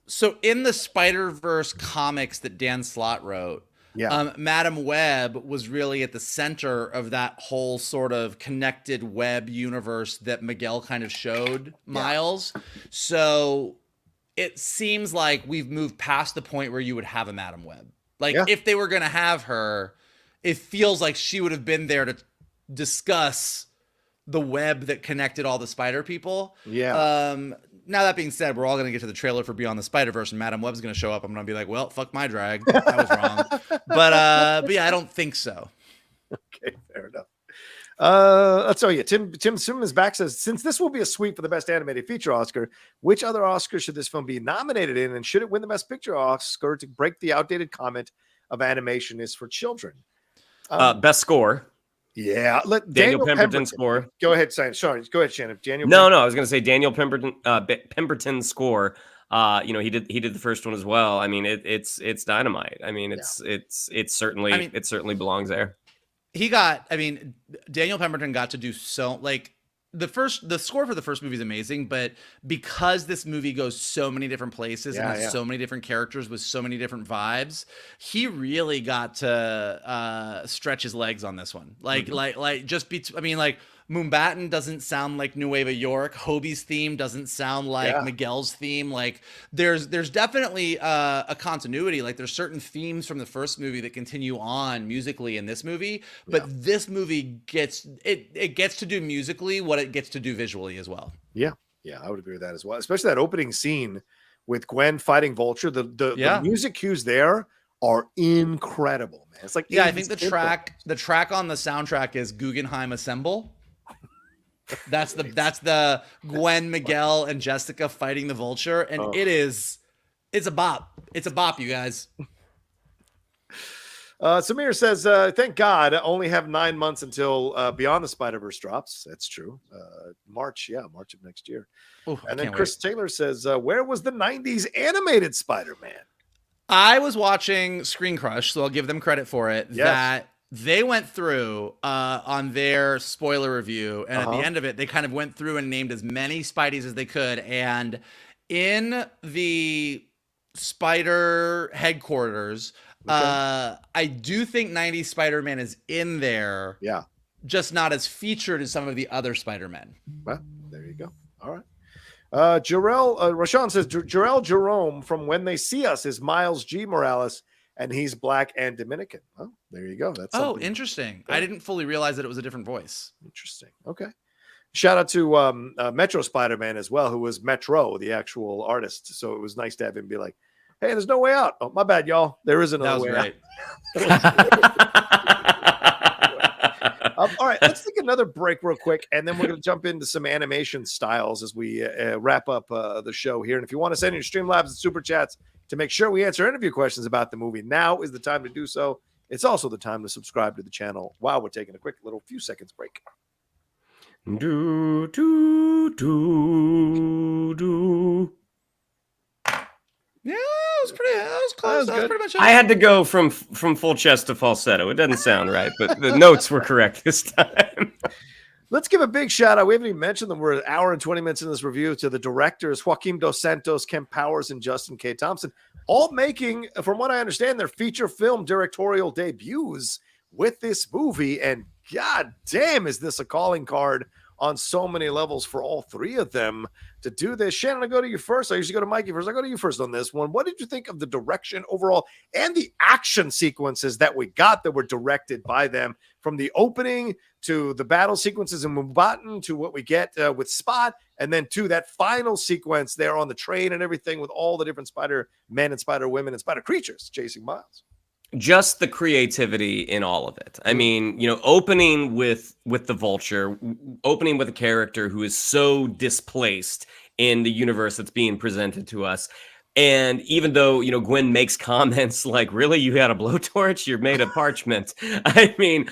S3: so in the Spider-Verse comics that Dan Slott wrote, Madam Web was really at the center of that whole sort of connected web universe that Miguel kind of showed Miles. So it seems like we've moved past the point where you would have a Madam Web. Like if they were going to have her, it feels like she would have been there to discuss the web that connected all the Spider people. Now that being said, we're all going to get to the trailer for Beyond the Spider-Verse and Madam Web's going to show up. I'm going to be like, well, fuck my drag. I was wrong. But yeah, I don't think so.
S1: Okay, fair enough. Tim Simmons back says, since this will be a sweep for the Best Animated Feature Oscar, which other Oscar should this film be nominated in? And should it win the Best Picture Oscar to break the outdated comment of animation is for children?
S2: Best score.
S1: Yeah, let
S2: Daniel Pemberton score.
S1: Go ahead, Sorry, go ahead, Shannon.
S2: No, I was going to say Daniel Pemberton score. He did the first one as well. I mean, it's dynamite. I mean, it certainly belongs there.
S3: Daniel Pemberton got to do so the score for the first movie is amazing, but because this movie goes so many different places and has so many different characters with so many different vibes, he really got to stretch his legs on this one. Moonbatten doesn't sound like Nueva York. Hobie's theme doesn't sound like Miguel's theme. Like there's definitely a continuity. Like there's certain themes from the first movie that continue on musically in this movie, but this movie gets to do musically what it gets to do visually as well. Yeah,
S1: I would agree with that as well. Especially that opening scene with Gwen fighting Vulture. The music cues there are incredible, man. It's like
S3: I think the track on the soundtrack is Guggenheim Assemble. That's the Gwen, Miguel, and Jessica fighting the Vulture, and it's a bop. It's a bop, you guys.
S1: Samir says, thank God, I only have 9 months until Beyond the Spider-Verse drops. That's true. March of next year. Ooh, and then Chris Taylor says, where was the 90s animated Spider-Man?
S3: I was watching Screen Crush, so I'll give them credit for it. Yes. That they went through on their spoiler review, and at the end of it, they kind of went through and named as many Spideys as they could. And in the Spider headquarters, I do think 90s Spider-Man is in there. Yeah. Just not as featured as some of the other Spider-Men.
S1: Well, there you go. All right. Rashawn says, Jarrell Jerome from When They See Us is Miles G. Morales, and he's Black and Dominican. Oh, there you go. That's
S3: interesting. I didn't fully realize that it was a different voice.
S1: Interesting. Okay. Shout out to Metro Spider-Man as well, who was Metro, the actual artist. So it was nice to have him be like, hey, there's no way out. Oh, my bad, y'all. There is another way out. All right, let's take another break real quick, and then we're going to jump into some animation styles as we wrap up the show here. And if you want to send your Streamlabs and Super Chats to make sure we answer interview questions about the movie, now is the time to do so. It's also the time to subscribe to the channel while we're taking a quick little few seconds break.
S2: Do, do, do, do.
S3: Yeah, that was close. That was pretty much it.
S2: I had to go from full chest to falsetto. It doesn't sound right, but the notes were correct this time.
S1: Let's give a big shout out. We haven't even mentioned them. We're an hour and 20 minutes in this review to the directors, Joaquim Dos Santos, Kemp Powers, and Justin K. Thompson, all making, from what I understand, their feature film directorial debuts with this movie. And god damn, is this a calling card on so many levels for all three of them to do this. Shannon, I'll go to you first. I usually go to Mikey first. I'll go to you first on this one. What did you think of the direction overall and the action sequences that we got that were directed by them, from the opening to the battle sequences in Moonbatten to what we get with Spot, and then to that final sequence there on the train and everything with all the different Spider-Men and Spider-Women and Spider-Creatures chasing Miles?
S2: Just the creativity in all of it. I mean, opening with the Vulture, opening with a character who is so displaced in the universe that's being presented to us, And even though, Gwen makes comments like, really, you had a blowtorch? You're made of parchment. I mean,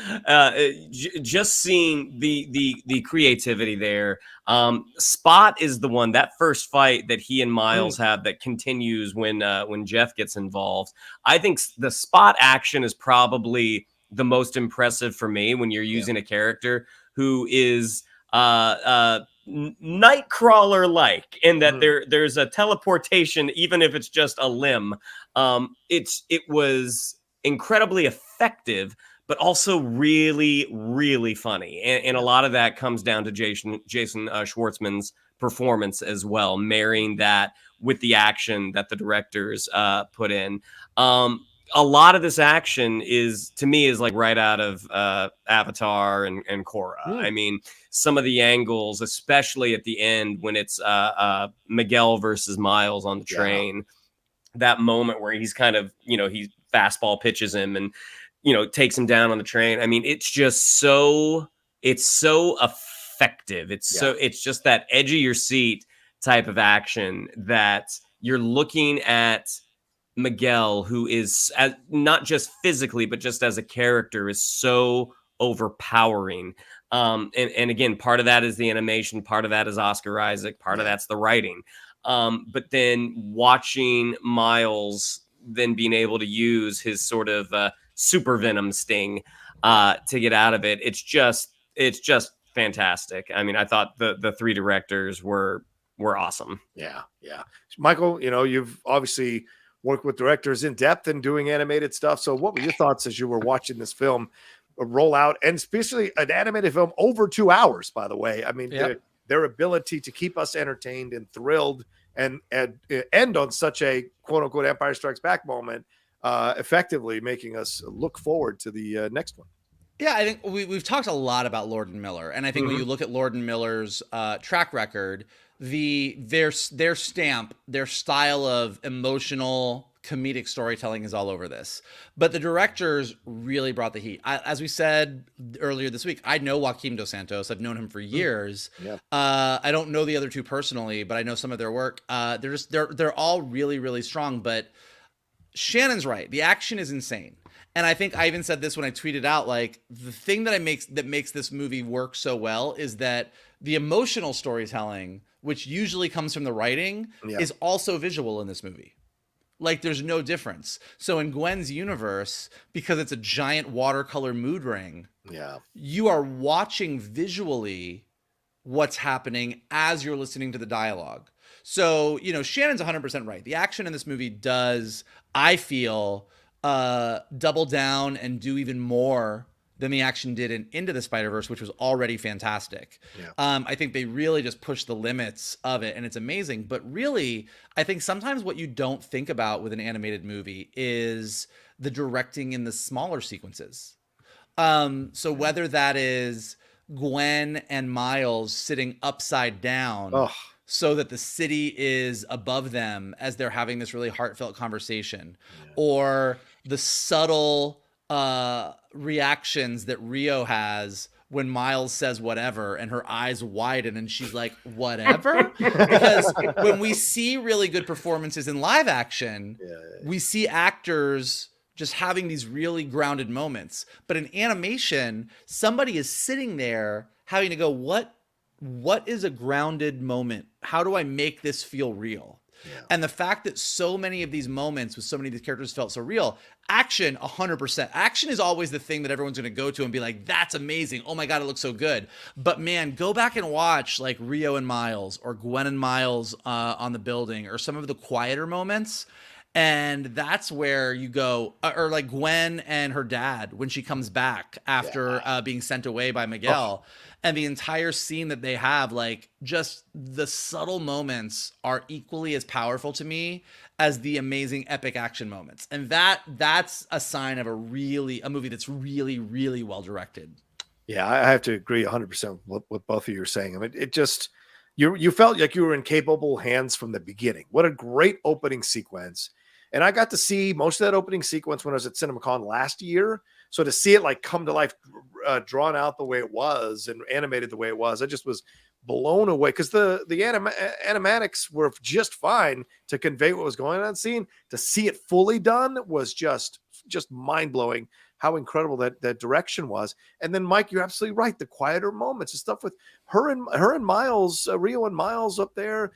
S2: just seeing the creativity there. Spot is the one, that first fight that he and Miles have that continues when Jeff gets involved. I think the Spot action is probably the most impressive for me when you're using a character who is Nightcrawler like, in that there's a teleportation, even if it's just a limb. It was incredibly effective, but also really, really funny, and a lot of that comes down to Jason Schwartzman's performance as well, marrying that with the action that the directors put in. A lot of this action to me is like right out of Avatar and Korra. I mean, some of the angles, especially at the end when it's Miguel versus Miles on the train, that moment where he's kind of, he fastball pitches him and, takes him down on the train. I mean, it's just so effective. It's just that edge of your seat type of action that you're looking at. Miguel, who is not just physically, but just as a character, is so overpowering. And again, part of that is the animation, part of that is Oscar Isaac, part of that's the writing. But then watching Miles then being able to use his sort of super venom sting to get out of it, it's just fantastic. I mean, I thought the three directors were awesome. Yeah.
S1: Michael, you've obviously work with directors in depth and doing animated stuff. So what were your thoughts as you were watching this film roll out, and especially an animated film over 2 hours, by the way? I mean, their ability to keep us entertained and thrilled and end on such a quote unquote Empire Strikes Back moment, effectively making us look forward to the next one.
S3: Yeah, I think we've talked a lot about Lord and Miller, and I think when you look at Lord and Miller's track record, their stamp, their style of emotional comedic storytelling is all over this. But the directors really brought the heat. As we said earlier this week, I know Joaquim Dos Santos. I've known him for years. I don't know the other two personally, but I know some of their work. They're all really, really strong. But Shannon's right. The action is insane. And I think I even said this when I tweeted out, like, the thing that makes this movie work so well is that the emotional storytelling, which usually comes from the writing, is also visual in this movie. Like, there's no difference. So in Gwen's universe, because it's a giant watercolor mood ring, you are watching visually what's happening as you're listening to the dialogue. So, Shannon's 100% right. The action in this movie does, I feel, double down and do even more than the action did in Into the Spider-Verse, which was already fantastic. I think they really just push the limits of it, and it's amazing. But really, I think sometimes what you don't think about with an animated movie is the directing in the smaller sequences. So whether that is Gwen and Miles sitting upside down so that the city is above them as they're having this really heartfelt conversation, or the subtle reactions that Rio has when Miles says whatever and her eyes widen and she's like, whatever? Because when we see really good performances in live action, we see actors just having these really grounded moments. But in animation, somebody is sitting there having to go, what is a grounded moment? How do I make this feel real? And the fact that so many of these moments with so many of these characters felt so real, action, 100%. Action is always the thing that everyone's going to go to and be like, that's amazing. Oh my God, it looks so good. But man, go back and watch like Rio and Miles or Gwen and Miles on the building, or some of the quieter moments. And that's where you go, or like Gwen and her dad when she comes back after being sent away by Miguel. And the entire scene that they have, like, just the subtle moments are equally as powerful to me as the amazing epic action moments. And that's a sign of a movie that's really, really well directed.
S1: Yeah, I have to agree 100% with both of you are saying. I mean, it just, you felt like you were in capable hands from the beginning. What a great opening sequence. And I got to see most of that opening sequence when I was at CinemaCon last year. So to see it like come to life, drawn out the way it was and animated the way it was, I just was blown away because the animatics were just fine to convey what was going on scene. To see it fully done was just mind-blowing how incredible that direction was. And then Mike, you're absolutely right, the quieter moments, the stuff with her and Miles, Rio and Miles up there,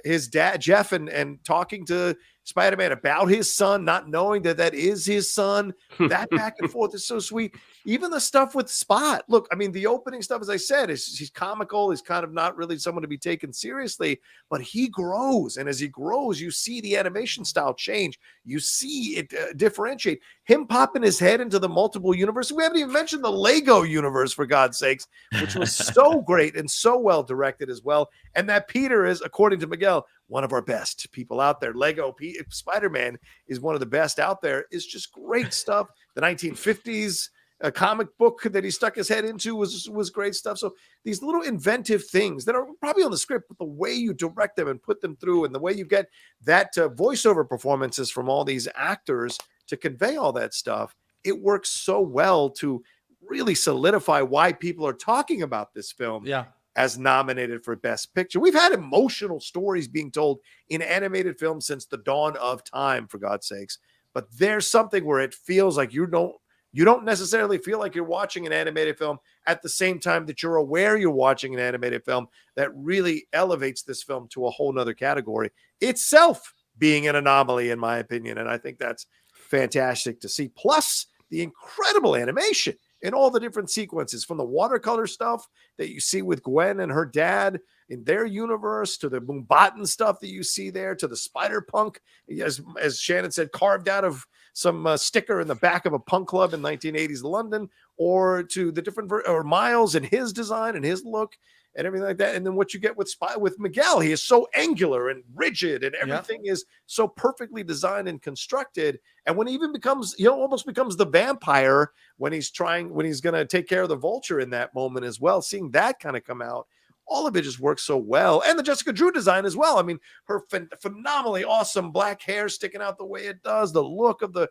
S1: his dad Jeff, and talking to Spider-Man about his son, not knowing that is his son. That back and forth is so sweet. Even the stuff with Spot. Look, I mean, the opening stuff, as I said, he's comical. He's kind of not really someone to be taken seriously, but he grows. And as he grows, you see the animation style change. You see it differentiate. Him popping his head into the multiple universe. We haven't even mentioned the Lego universe, for God's sakes, which was so great and so well directed as well. And that Peter is, according to Miguel, one of our best people out there. Lego Spider-Man is one of the best out there. It's just great stuff. The 1950s comic book that he stuck his head into was great stuff. So these little inventive things that are probably on the script, but the way you direct them and put them through, and the way you get that voiceover performances from all these actors to convey all that stuff, it works so well to really solidify why people are talking about this film.
S3: Yeah.
S1: As nominated for Best Picture. We've had emotional stories being told in animated films since the dawn of time, for God's sakes. But there's something where it feels like you don't necessarily feel like you're watching an animated film at the same time that you're aware you're watching an animated film, that really elevates this film to a whole nother category, itself being an anomaly, in my opinion. And I think that's fantastic to see. Plus the incredible animation in all the different sequences, from the watercolor stuff that you see with Gwen and her dad in their universe, to the Moombatan stuff that you see there, to the Spider-Punk, as Shannon said, carved out of some sticker in the back of a punk club in 1980s London, or to the different or Miles and his design and his look and everything like that. And then what you get with Miguel, he is so angular and rigid, and everything is so perfectly designed and constructed. And when he even becomes, almost becomes the vampire when he's going to take care of the vulture in that moment as well, seeing that kind of come out, all of it just works so well. And the Jessica Drew design as well. I mean, her phenomenally awesome black hair sticking out the way it does, the look of the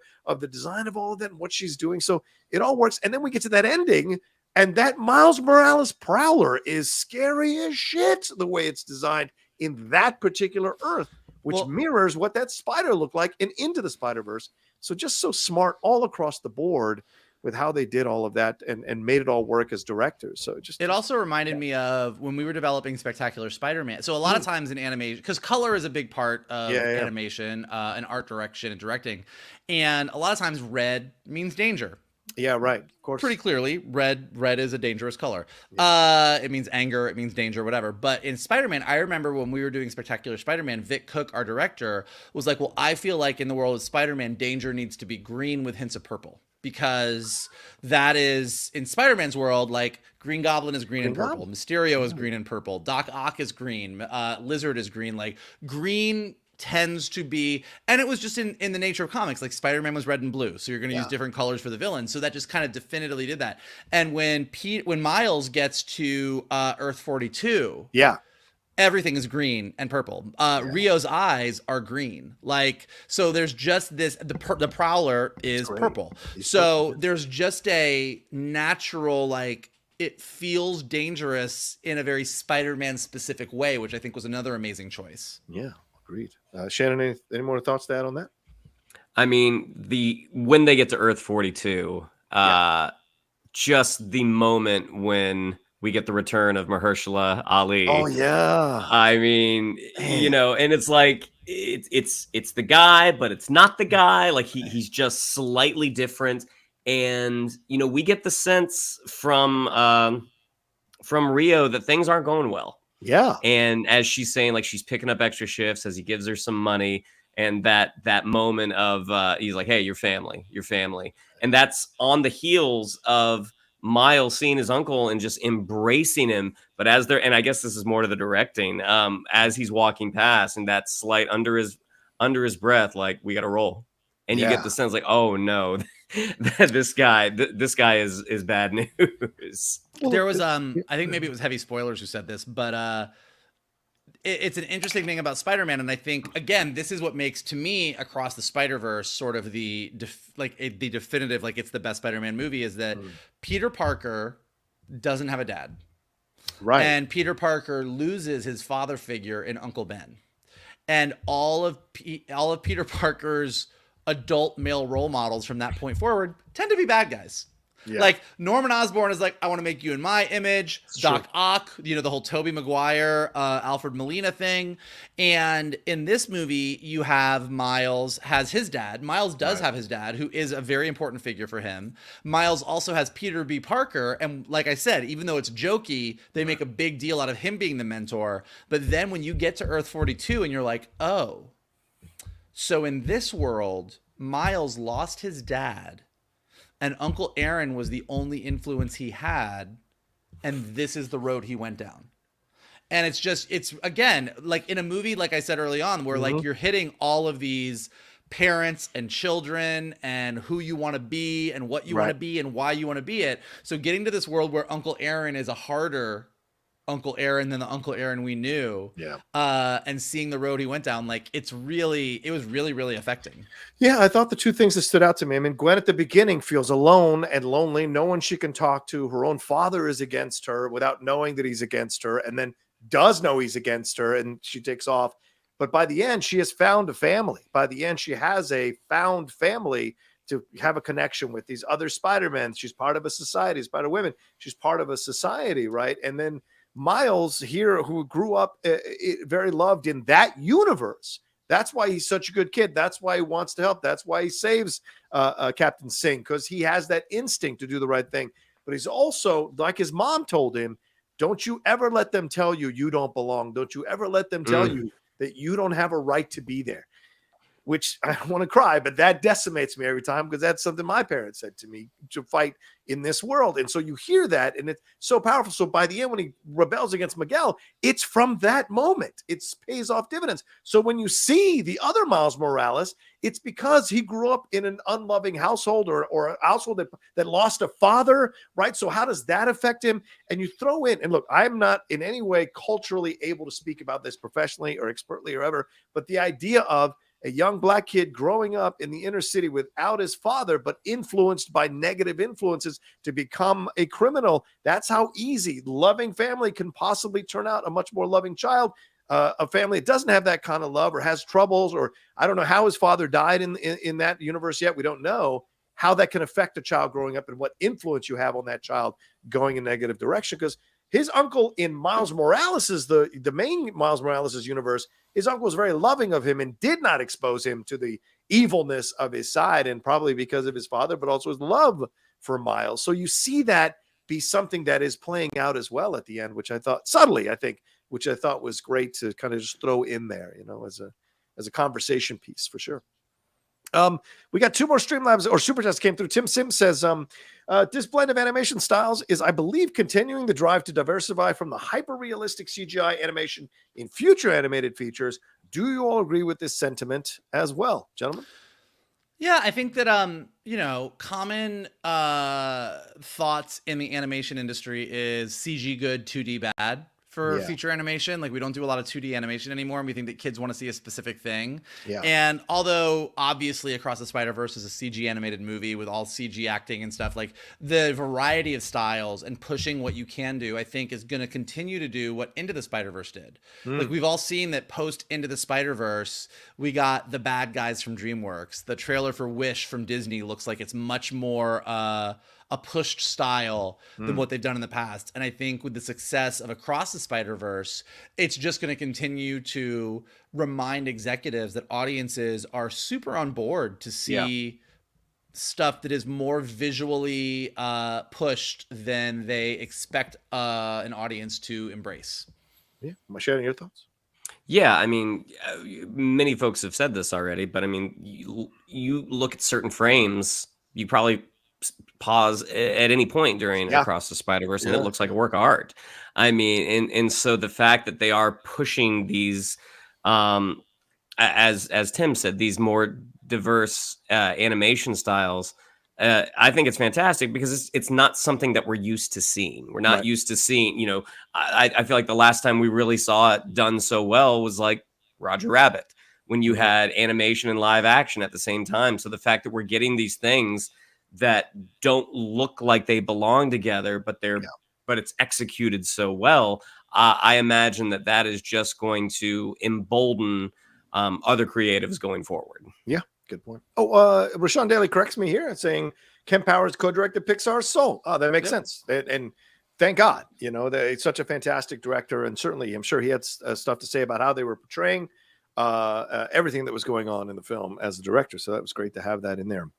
S1: design of all of that and what she's doing. So it all works. And then we get to that ending, and that Miles Morales Prowler is scary as shit the way it's designed in that particular Earth, which mirrors what that spider looked like in Into the Spider-Verse. So just so smart all across the board with how they did all of that and made it all work as directors. So it
S3: also reminded me of when we were developing Spectacular Spider-Man. So a lot of times in animation, because color is a big part of animation and art direction and directing, and a lot of times red means danger.
S1: Yeah, right. Of course.
S3: Pretty clearly, red is a dangerous color. It means anger, it means danger, whatever. But in Spider-Man, I remember when we were doing Spectacular Spider-Man, Vic Cook, our director, was like, well, I feel like in the world of Spider-Man, danger needs to be green with hints of purple. Because that is, in Spider-Man's world, like Green Goblin is green and purple, Mysterio is green and purple, Doc Ock is green, Lizard is green. Like green tends to be, and it was just in the nature of comics, like Spider-Man was red and blue, so you're going to use different colors for the villains. So that just kind of definitively did that. And when Miles gets to Earth 42, everything is green and purple. Rio's eyes are green. Like, so there's just this, the Prowler is purple. So there's just a natural, like, it feels dangerous in a very Spider-Man specific way, which I think was another amazing choice.
S1: Yeah, agreed. Shannon, any more thoughts to add on that?
S2: I mean, when they get to Earth 42, just the moment when we get the return of Mahershala Ali.
S1: Oh yeah.
S2: I mean, and it's like it's the guy, but it's not the guy. Like he's just slightly different. And we get the sense from Rio that things aren't going well.
S1: Yeah.
S2: And as she's saying, like, she's picking up extra shifts as he gives her some money, and that moment of he's like, hey, your family. And that's on the heels of Miles seeing his uncle and just embracing him. But and I guess this is more to the directing, as he's walking past, and that slight under his breath, like, we got to roll. And you get the sense like, oh no, this guy is bad news.
S3: There was I think maybe it was Heavy Spoilers who said this, but it's an interesting thing about Spider-Man, and I think, again, this is what makes, to me, Across the Spider-Verse sort of the definitive, like, it's the best Spider-Man movie, is that Peter Parker doesn't have a dad.
S1: Right.
S3: And Peter Parker loses his father figure in Uncle Ben. And all of Peter Parker's adult male role models from that point forward tend to be bad guys.
S1: Yeah.
S3: Like Norman Osborn is like, I want to make you in my image.
S1: It's
S3: Doc
S1: true.
S3: Ock, the whole Tobey Maguire, Alfred Molina thing. And in this movie, you have Miles has his dad. Miles does have his dad, who is a very important figure for him. Miles also has Peter B. Parker. And like I said, even though it's jokey, they make a big deal out of him being the mentor. But then when you get to Earth 42 and you're like, oh, so in this world, Miles lost his dad. And Uncle Aaron was the only influence he had, and this is the road he went down. And it's again, like in a movie, like I said early on, where like you're hitting all of these parents and children and who you want to be and what you want to be and why you want to be it. So getting to this world where Uncle Aaron is a harder Uncle Aaron than the Uncle Aaron we knew. And seeing the road he went down, like it was really, really affecting.
S1: Yeah, I thought the two things that stood out to me. I mean, Gwen at the beginning feels alone and lonely. No one she can talk to. Her own father is against her without knowing that he's against her, and then does know he's against her, and she takes off. But by the end, she has found a family. By the end, she has a found family to have a connection with these other Spider-Men. She's part of a society, Spider-Women. She's part of a society, right? And then Miles here, who grew up very loved in that universe. That's why he's such a good kid. That's why he wants to help. That's why he saves Captain Singh, because he has that instinct to do the right thing. But he's also, like his mom told him, don't you ever let them tell you you don't belong. Don't you ever let them tell you that you don't have a right to be there. Which I want to cry, but that decimates me every time, because that's something my parents said to me, to fight in this world. And so you hear that, and it's so powerful. So by the end, when he rebels against Miguel, it's from that moment. It pays off dividends. So when you see the other Miles Morales, it's because he grew up in an unloving household or a household that lost a father, right? So how does that affect him? And you throw in, and look, I'm not in any way culturally able to speak about this professionally or expertly or ever, but the idea of a young black kid growing up in the inner city without his father, but influenced by negative influences to become a criminal. That's how easy loving family can possibly turn out a much more loving child. A family that doesn't have that kind of love or has troubles, or I don't know how his father died in that universe yet. We don't know how that can affect a child growing up and what influence you have on that child going in a negative direction. Because his uncle in Miles Morales' the main Miles Morales' universe, his uncle was very loving of him and did not expose him to the evilness of his side, and probably because of his father, but also his love for Miles. So you see that be something that is playing out as well at the end, which I thought subtly, which I thought was great to kind of just throw in there, as a conversation piece for sure. We got two more Streamlabs or SuperChats came through. Tim Sims says, this blend of animation styles is, I believe, continuing the drive to diversify from the hyper-realistic CGI animation in future animated features. Do you all agree with this sentiment as well, gentlemen?
S3: Yeah, I think that common thoughts in the animation industry is CG good, 2D bad for feature animation. Like, we don't do a lot of 2D animation anymore, and we think that kids want to see a specific thing. Yeah. And although obviously Across the Spider-Verse is a CG animated movie with all CG acting and stuff, like the variety of styles and pushing what you can do, I think is going to continue to do what Into the Spider-Verse did. Like, we've all seen that post Into the Spider-Verse, we got the bad guys from DreamWorks. The trailer for Wish from Disney looks like it's much more a pushed style than what they've done in the past. And I think with the success of Across the Spider-Verse, it's just going to continue to remind executives that audiences are super on board to see stuff that is more visually pushed than they expect an audience to embrace.
S1: Yeah. Am I sharing your thoughts?
S2: Yeah, I mean, many folks have said this already, but I mean, you look at certain frames, you probably pause at any point during Across the Spider-Verse, and it looks like a work of art. I mean, and so the fact that they are pushing these, as Tim said, these more diverse animation styles, I think it's fantastic, because it's not something that we're used to seeing. We're not used to seeing, I feel like the last time we really saw it done so well was like Roger Rabbit, when you had animation and live action at the same time. So the fact that we're getting these things that don't look like they belong together, but they're but it's executed so well. I imagine that is just going to embolden other creatives going forward.
S1: Yeah, good point. Oh, Rashawn Daly corrects me here saying Ken Powers co-directed Pixar's Soul. Oh, that makes sense. And thank God, he's such a fantastic director, and certainly I'm sure he had stuff to say about how they were portraying everything that was going on in the film as a director. So that was great to have that in there.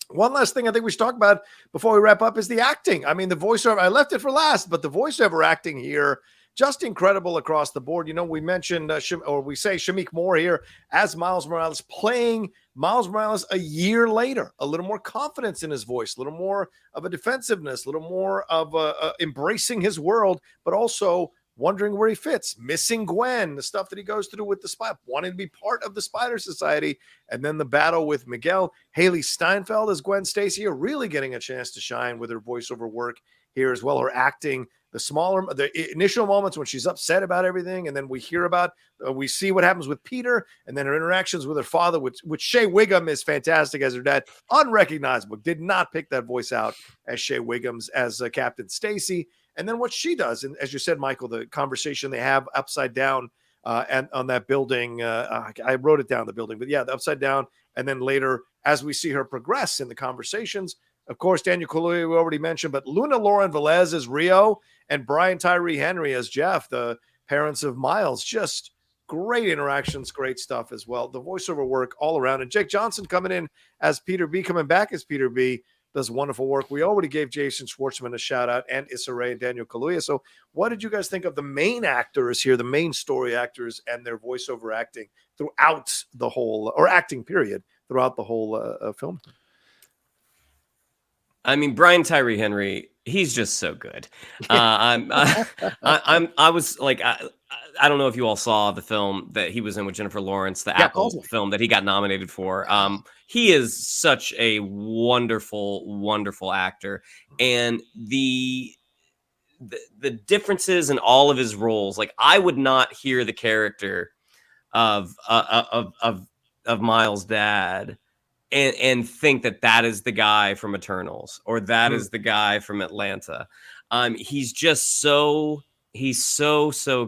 S1: One last thing I think we should talk about before we wrap up is the acting. I mean, the voiceover, I left it for last, but the voiceover acting here, just incredible across the board. We mentioned, we say Shamik Moore here as Miles Morales, playing Miles Morales a year later. A little more confidence in his voice, a little more of a defensiveness, a little more of embracing his world, but also wondering where he fits, missing Gwen, the stuff that he goes through with the spy, wanting to be part of the Spider Society, and then the battle with Miguel. Haley Steinfeld as Gwen Stacy are really getting a chance to shine with her voiceover work here as well. Her acting, the initial moments when she's upset about everything, and then we hear about, we see what happens with Peter, and then her interactions with her father, which Shea Wiggum is fantastic as her dad, unrecognizable. Did not pick that voice out as Shea Wiggum's as Captain Stacy. And then what she does, and as you said, Michael, the conversation they have upside down and on that building. I wrote it down, the building, but yeah, the upside down. And then later, as we see her progress in the conversations, of course, Daniel Kaluuya, we already mentioned, but Luna Lauren Velez as Rio and Brian Tyree Henry as Jeff, the parents of Miles. Just great interactions, great stuff as well. The voiceover work all around. And Jake Johnson coming in as Peter B, coming back as Peter B, does wonderful work. We already gave Jason Schwartzman a shout out, and Issa Rae and Daniel Kaluuya. So what did you guys think of the main actors here, the main story actors, and their voiceover acting throughout the whole, or acting period, throughout the whole film?
S2: I mean, Brian Tyree Henry, he's just so good. I don't know if you all saw the film that he was in with Jennifer Lawrence, the Apple film that he got nominated for. He is such a wonderful, wonderful actor, and the differences in all of his roles. Like, I would not hear the character of Miles' dad and think that is the guy from Eternals, or that is the guy from Atlanta. He's just so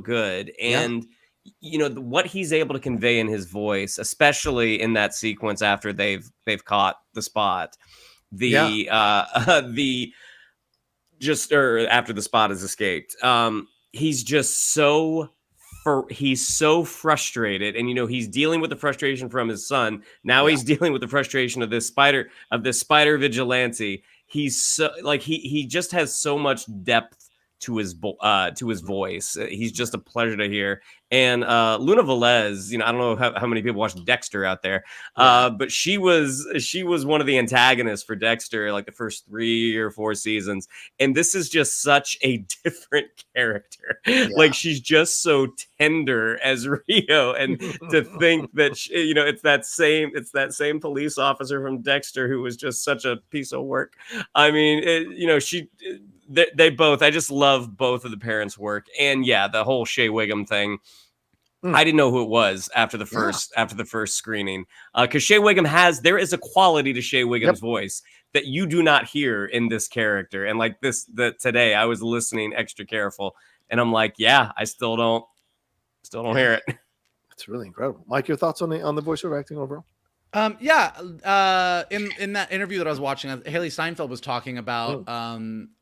S2: good. And what he's able to convey in his voice, especially in that sequence after they've caught the spot, after the spot has escaped. He's just he's so frustrated, and he's dealing with the frustration from his son. Now he's dealing with the frustration of this spider vigilante. He's so, like, he just has so much depth to his voice. He's just a pleasure to hear. And Luna Velez, I don't know how many people watch Dexter out there, but she was one of the antagonists for Dexter, like the first 3 or 4 seasons. And this is just such a different character. Like, she's just so tender as Rio, and to think that it's that same police officer from Dexter who was just such a piece of work. I mean, they both, I just love both of the parents' work. And the whole Shea Wiggum thing, I didn't know who it was after the first screening, because Shea Wiggum there is a quality to Shea Wiggum's voice that you do not hear in this character. And like today I was listening extra careful, and I'm like, I still don't hear it.
S1: It's really incredible. Mike, your thoughts on the voiceover acting overall?
S3: In that interview that I was watching, Haley Steinfeld was talking about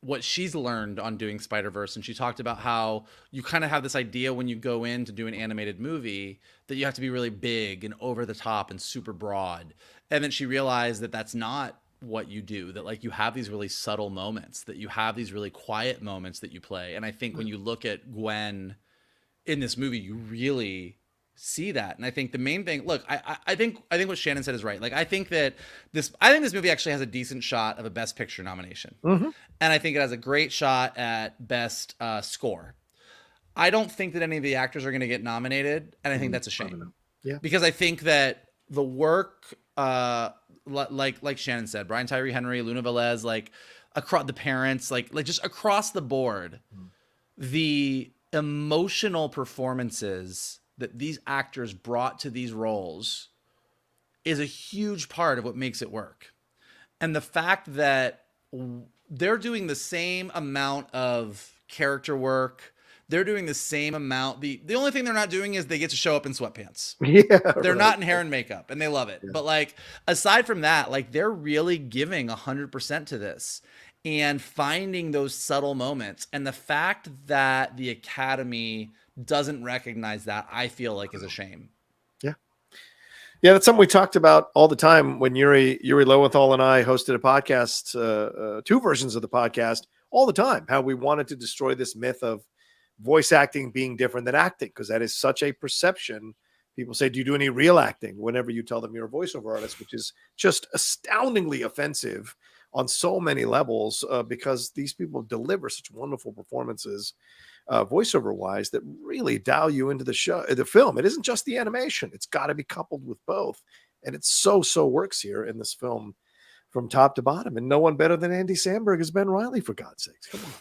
S3: what she's learned on doing Spider-Verse, and she talked about how you kind of have this idea when you go in to do an animated movie that you have to be really big and over the top and super broad, and then she realized that that's not what you do, that like you have these really subtle moments, that you have these really quiet moments that you play. And I think when you look at Gwen in this movie, you really see that. And I think the main thing, look, I think what Shannon said is right. Like, I think this movie actually has a decent shot of a Best Picture nomination. And I think it has a great shot at Best Score. I don't think that any of the actors are going to get nominated, and I think that's a shame. Because I think that the work, like Shannon said, Brian Tyree Henry, Luna Velez, like across the parents, like just across the board, the emotional performances that these actors brought to these roles is a huge part of what makes it work. And the fact that they're doing the same amount of character work. They're doing the same amount. The only thing they're not doing is they get to show up in sweatpants.
S1: Yeah,
S3: They're not in hair and makeup, and they love it.
S1: Yeah.
S3: But like, aside from that, like, they're really giving 100% to this and finding those subtle moments. And the fact that the Academy doesn't recognize that, I feel like, is a shame.
S1: Yeah, that's something we talked about all the time when Yuri Lowenthal and I hosted a podcast, 2 versions of the podcast all the time, how we wanted to destroy this myth of voice acting being different than acting, because that is such a perception. People say, do you do any real acting? Whenever you tell them you're a voiceover artist, which is just astoundingly offensive on so many levels, because these people deliver such wonderful performances voiceover wise that really dial you into the film. It isn't just the animation. It's got to be coupled with both. And it so works here in this film from top to bottom. And no one better than Andy Samberg as Ben Reilly, for God's sakes. Come on.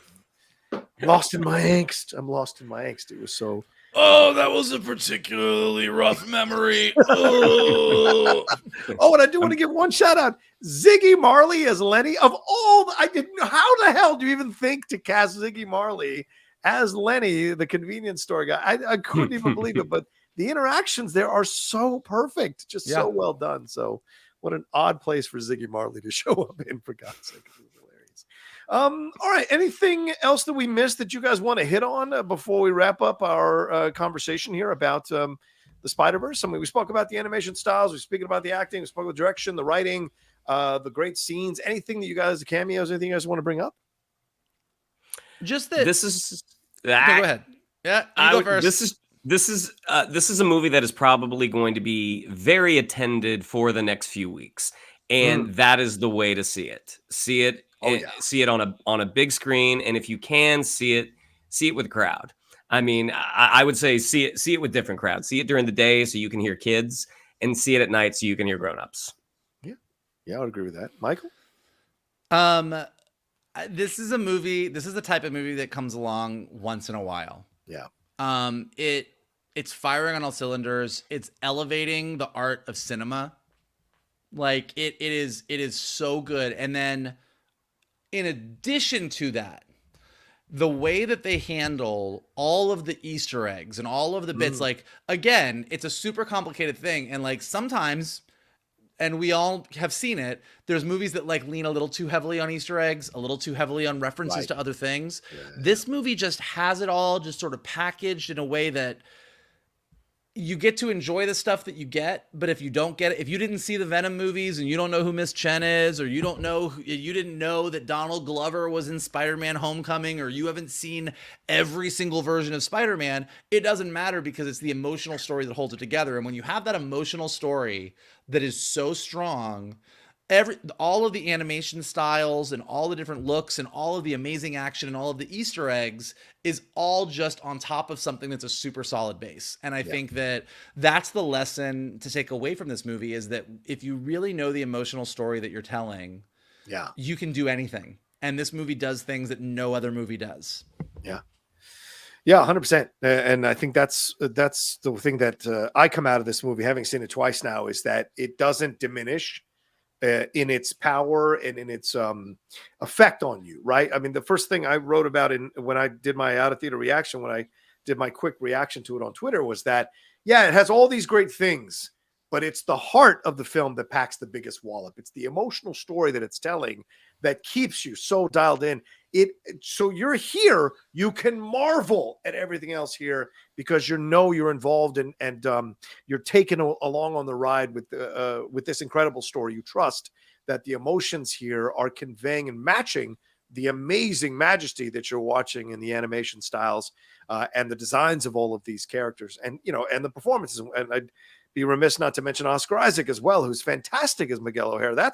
S1: Lost in my angst. I'm lost in my angst. It was so...
S3: Oh, that was a particularly rough memory.
S1: Oh, and I do want to give one shout out. Ziggy Marley as Lenny. Of all, I didn't know. How the hell do you even think to cast Ziggy Marley as Lenny, the convenience store guy? I couldn't even believe it. But the interactions there are so perfect, just so well done. So what an odd place for Ziggy Marley to show up in, for God's sake. It was hilarious. All right. Anything else that we missed that you guys want to hit on before we wrap up our conversation here about the Spider-Verse? I mean, we spoke about the animation styles. We're speaking about the acting. We spoke about the direction, the writing, the great scenes. Anything that you guys, the cameos, anything you guys want to bring up?
S3: Just that
S2: This is...
S3: Okay, go ahead. Yeah, you go first.
S2: This is a movie that is probably going to be very attended for the next few weeks, and that is the way to see it. See it on a big screen, and if you can see it with a crowd. I mean, I would say see it with different crowds. See it during the day so you can hear kids, and see it at night so you can hear grown-ups.
S1: Yeah, I would agree with that. Michael?
S3: This is the type of movie that comes along once in a while.
S1: Yeah.
S3: It's firing on all cylinders. It's elevating the art of cinema. Like it is so good. And then in addition to that, the way that they handle all of the Easter eggs and all of the bits, like, again, it's a super complicated thing. And like sometimes, and we all have seen it, there's movies that like lean a little too heavily on Easter eggs, a little too heavily on references to other things. Yeah. This movie just has it all just sort of packaged in a way that you get to enjoy the stuff that you get. But if you don't get it, if you didn't see the Venom movies and you don't know who Miss Chen is, or you didn't know that Donald Glover was in Spider-Man Homecoming, or you haven't seen every single version of Spider-Man, it doesn't matter, because it's the emotional story that holds it together. And when you have that emotional story that is so strong, all of the animation styles and all the different looks and all of the amazing action and all of the Easter eggs is all just on top of something that's a super solid base. And I think that that's the lesson to take away from this movie, is that if you really know the emotional story that you're telling, you can do anything. And this movie does things that no other movie does.
S1: Yeah. Yeah, 100%. And I think that's the thing that I come out of this movie, having seen it twice now, is that it doesn't diminish in its power and in its effect on you, right? I mean, the first thing I wrote about when I did my out of theater reaction, when I did my quick reaction to it on Twitter, was that, it has all these great things, but it's the heart of the film that packs the biggest wallop. It's the emotional story that it's telling that keeps you so dialed in. So you're here, you can marvel at everything else here, because you're involved and you're taken along on the ride with this incredible story. You trust that the emotions here are conveying and matching the amazing majesty that you're watching in the animation styles and the designs of all of these characters, and and the performances. And I'd be remiss not to mention Oscar Isaac as well, who's fantastic as Miguel O'Hara.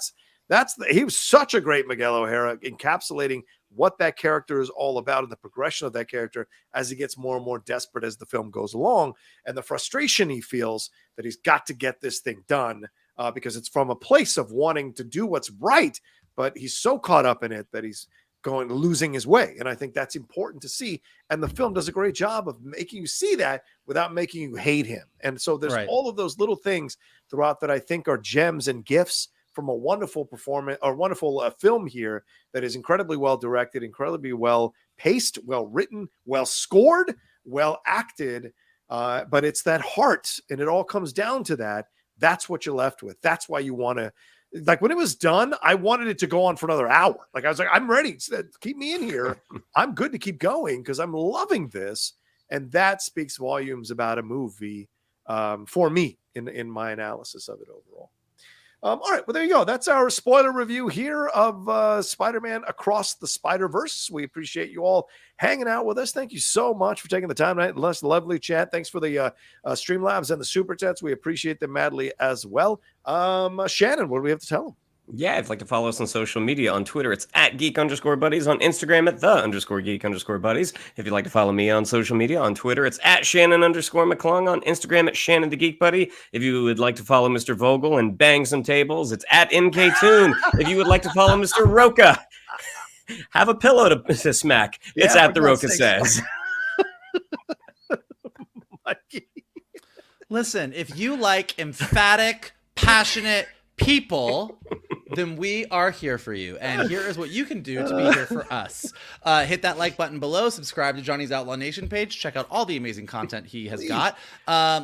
S1: He was such a great Miguel O'Hara, encapsulating what that character is all about and the progression of that character as he gets more and more desperate as the film goes along, and the frustration he feels that he's got to get this thing done because it's from a place of wanting to do what's right, but he's so caught up in it that he's losing his way. And I think that's important to see. And the film does a great job of making you see that without making you hate him. And so there's all of those little things throughout that I think are gems and gifts from a wonderful performance or wonderful film here that is incredibly well directed, incredibly well paced, well written, well scored, well acted. But it's that heart, and it all comes down to that. That's what you're left with. That's why you want to, like, when it was done, I wanted it to go on for another hour. Like, I was like, I'm ready. Keep me in here. I'm good to keep going because I'm loving this. And that speaks volumes about a movie for me in my analysis of it overall. All right, well, there you go. That's our spoiler review here of Spider-Man Across the Spider-Verse. We appreciate you all hanging out with us. Thank you so much for taking the time tonight. Lovely chat. Thanks for the Streamlabs and the Super Chats. We appreciate them madly as well. Shannon, what do we have to tell them?
S2: Yeah, if you'd like to follow us on social media, on Twitter, it's @geek_buddies, on Instagram at @the_geek_buddies. If you'd like to follow me on social media, on Twitter, it's @Shannon_McClung, on Instagram at Shannon the Geek Buddy. If you would like to follow Mr. Vogel and bang some tables, it's @NKToon. If you would like to follow Mr. Rocha, have a pillow to smack. It's @The Rocha Says.
S3: Listen, if you like emphatic, passionate people, then we are here for you. And here is what you can do to be here for us. Hit that like button below. Subscribe to Johnny's Outlaw Nation page. Check out all the amazing content he has got.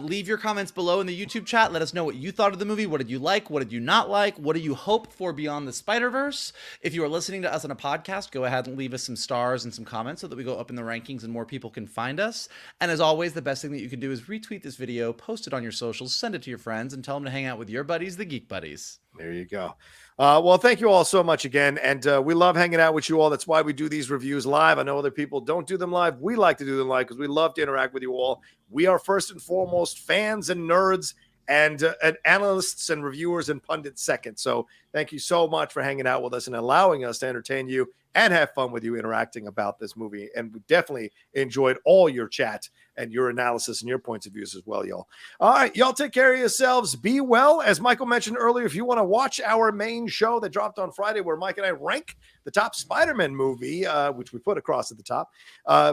S3: Leave your comments below in the YouTube chat. Let us know what you thought of the movie. What did you like? What did you not like? What do you hope for Beyond the Spider-Verse? If you are listening to us on a podcast, go ahead and leave us some stars and some comments so that we go up in the rankings and more people can find us. And as always, the best thing that you can do is retweet this video, post it on your socials, send it to your friends, and tell them to hang out with your buddies, the Geek Buddies.
S1: There you go. Well, thank you all so much again. And we love hanging out with you all. That's why we do these reviews live. I know other people don't do them live. We like to do them live because we love to interact with you all. We are first and foremost fans and nerds and analysts and reviewers and pundits second. So thank you so much for hanging out with us and allowing us to entertain you and have fun with you interacting about this movie. And we definitely enjoyed all your chat and your analysis and your points of views as well, y'all. All right, y'all take care of yourselves. Be well. As Michael mentioned earlier, if you want to watch our main show that dropped on Friday where Mike and I rank the top Spider-Man movie, which we put across at the top,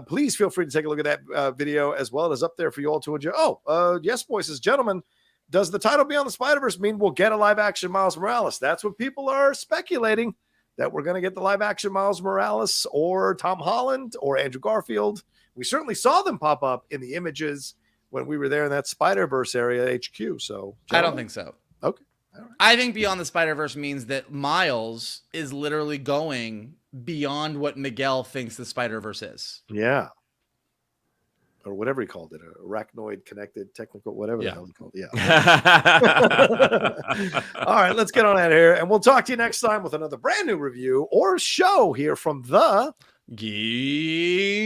S1: please feel free to take a look at that video as well. It is up there for you all to enjoy. Yes, boys, gentlemen, does the title Beyond the Spider-Verse mean we'll get a live-action Miles Morales? That's what people are speculating, that we're going to get the live-action Miles Morales or Tom Holland or Andrew Garfield. We certainly saw them pop up in the images when we were there in that Spider-Verse area HQ. So
S3: I don't think so.
S1: Okay. All right.
S3: I think Beyond the Spider-Verse means that Miles is literally going beyond what Miguel thinks the Spider-Verse is.
S1: Yeah. Or whatever he called it, arachnoid connected technical, whatever the hell he called it. Yeah. All right, let's get on out of here. And we'll talk to you next time with another brand new review or show here from the
S3: Geek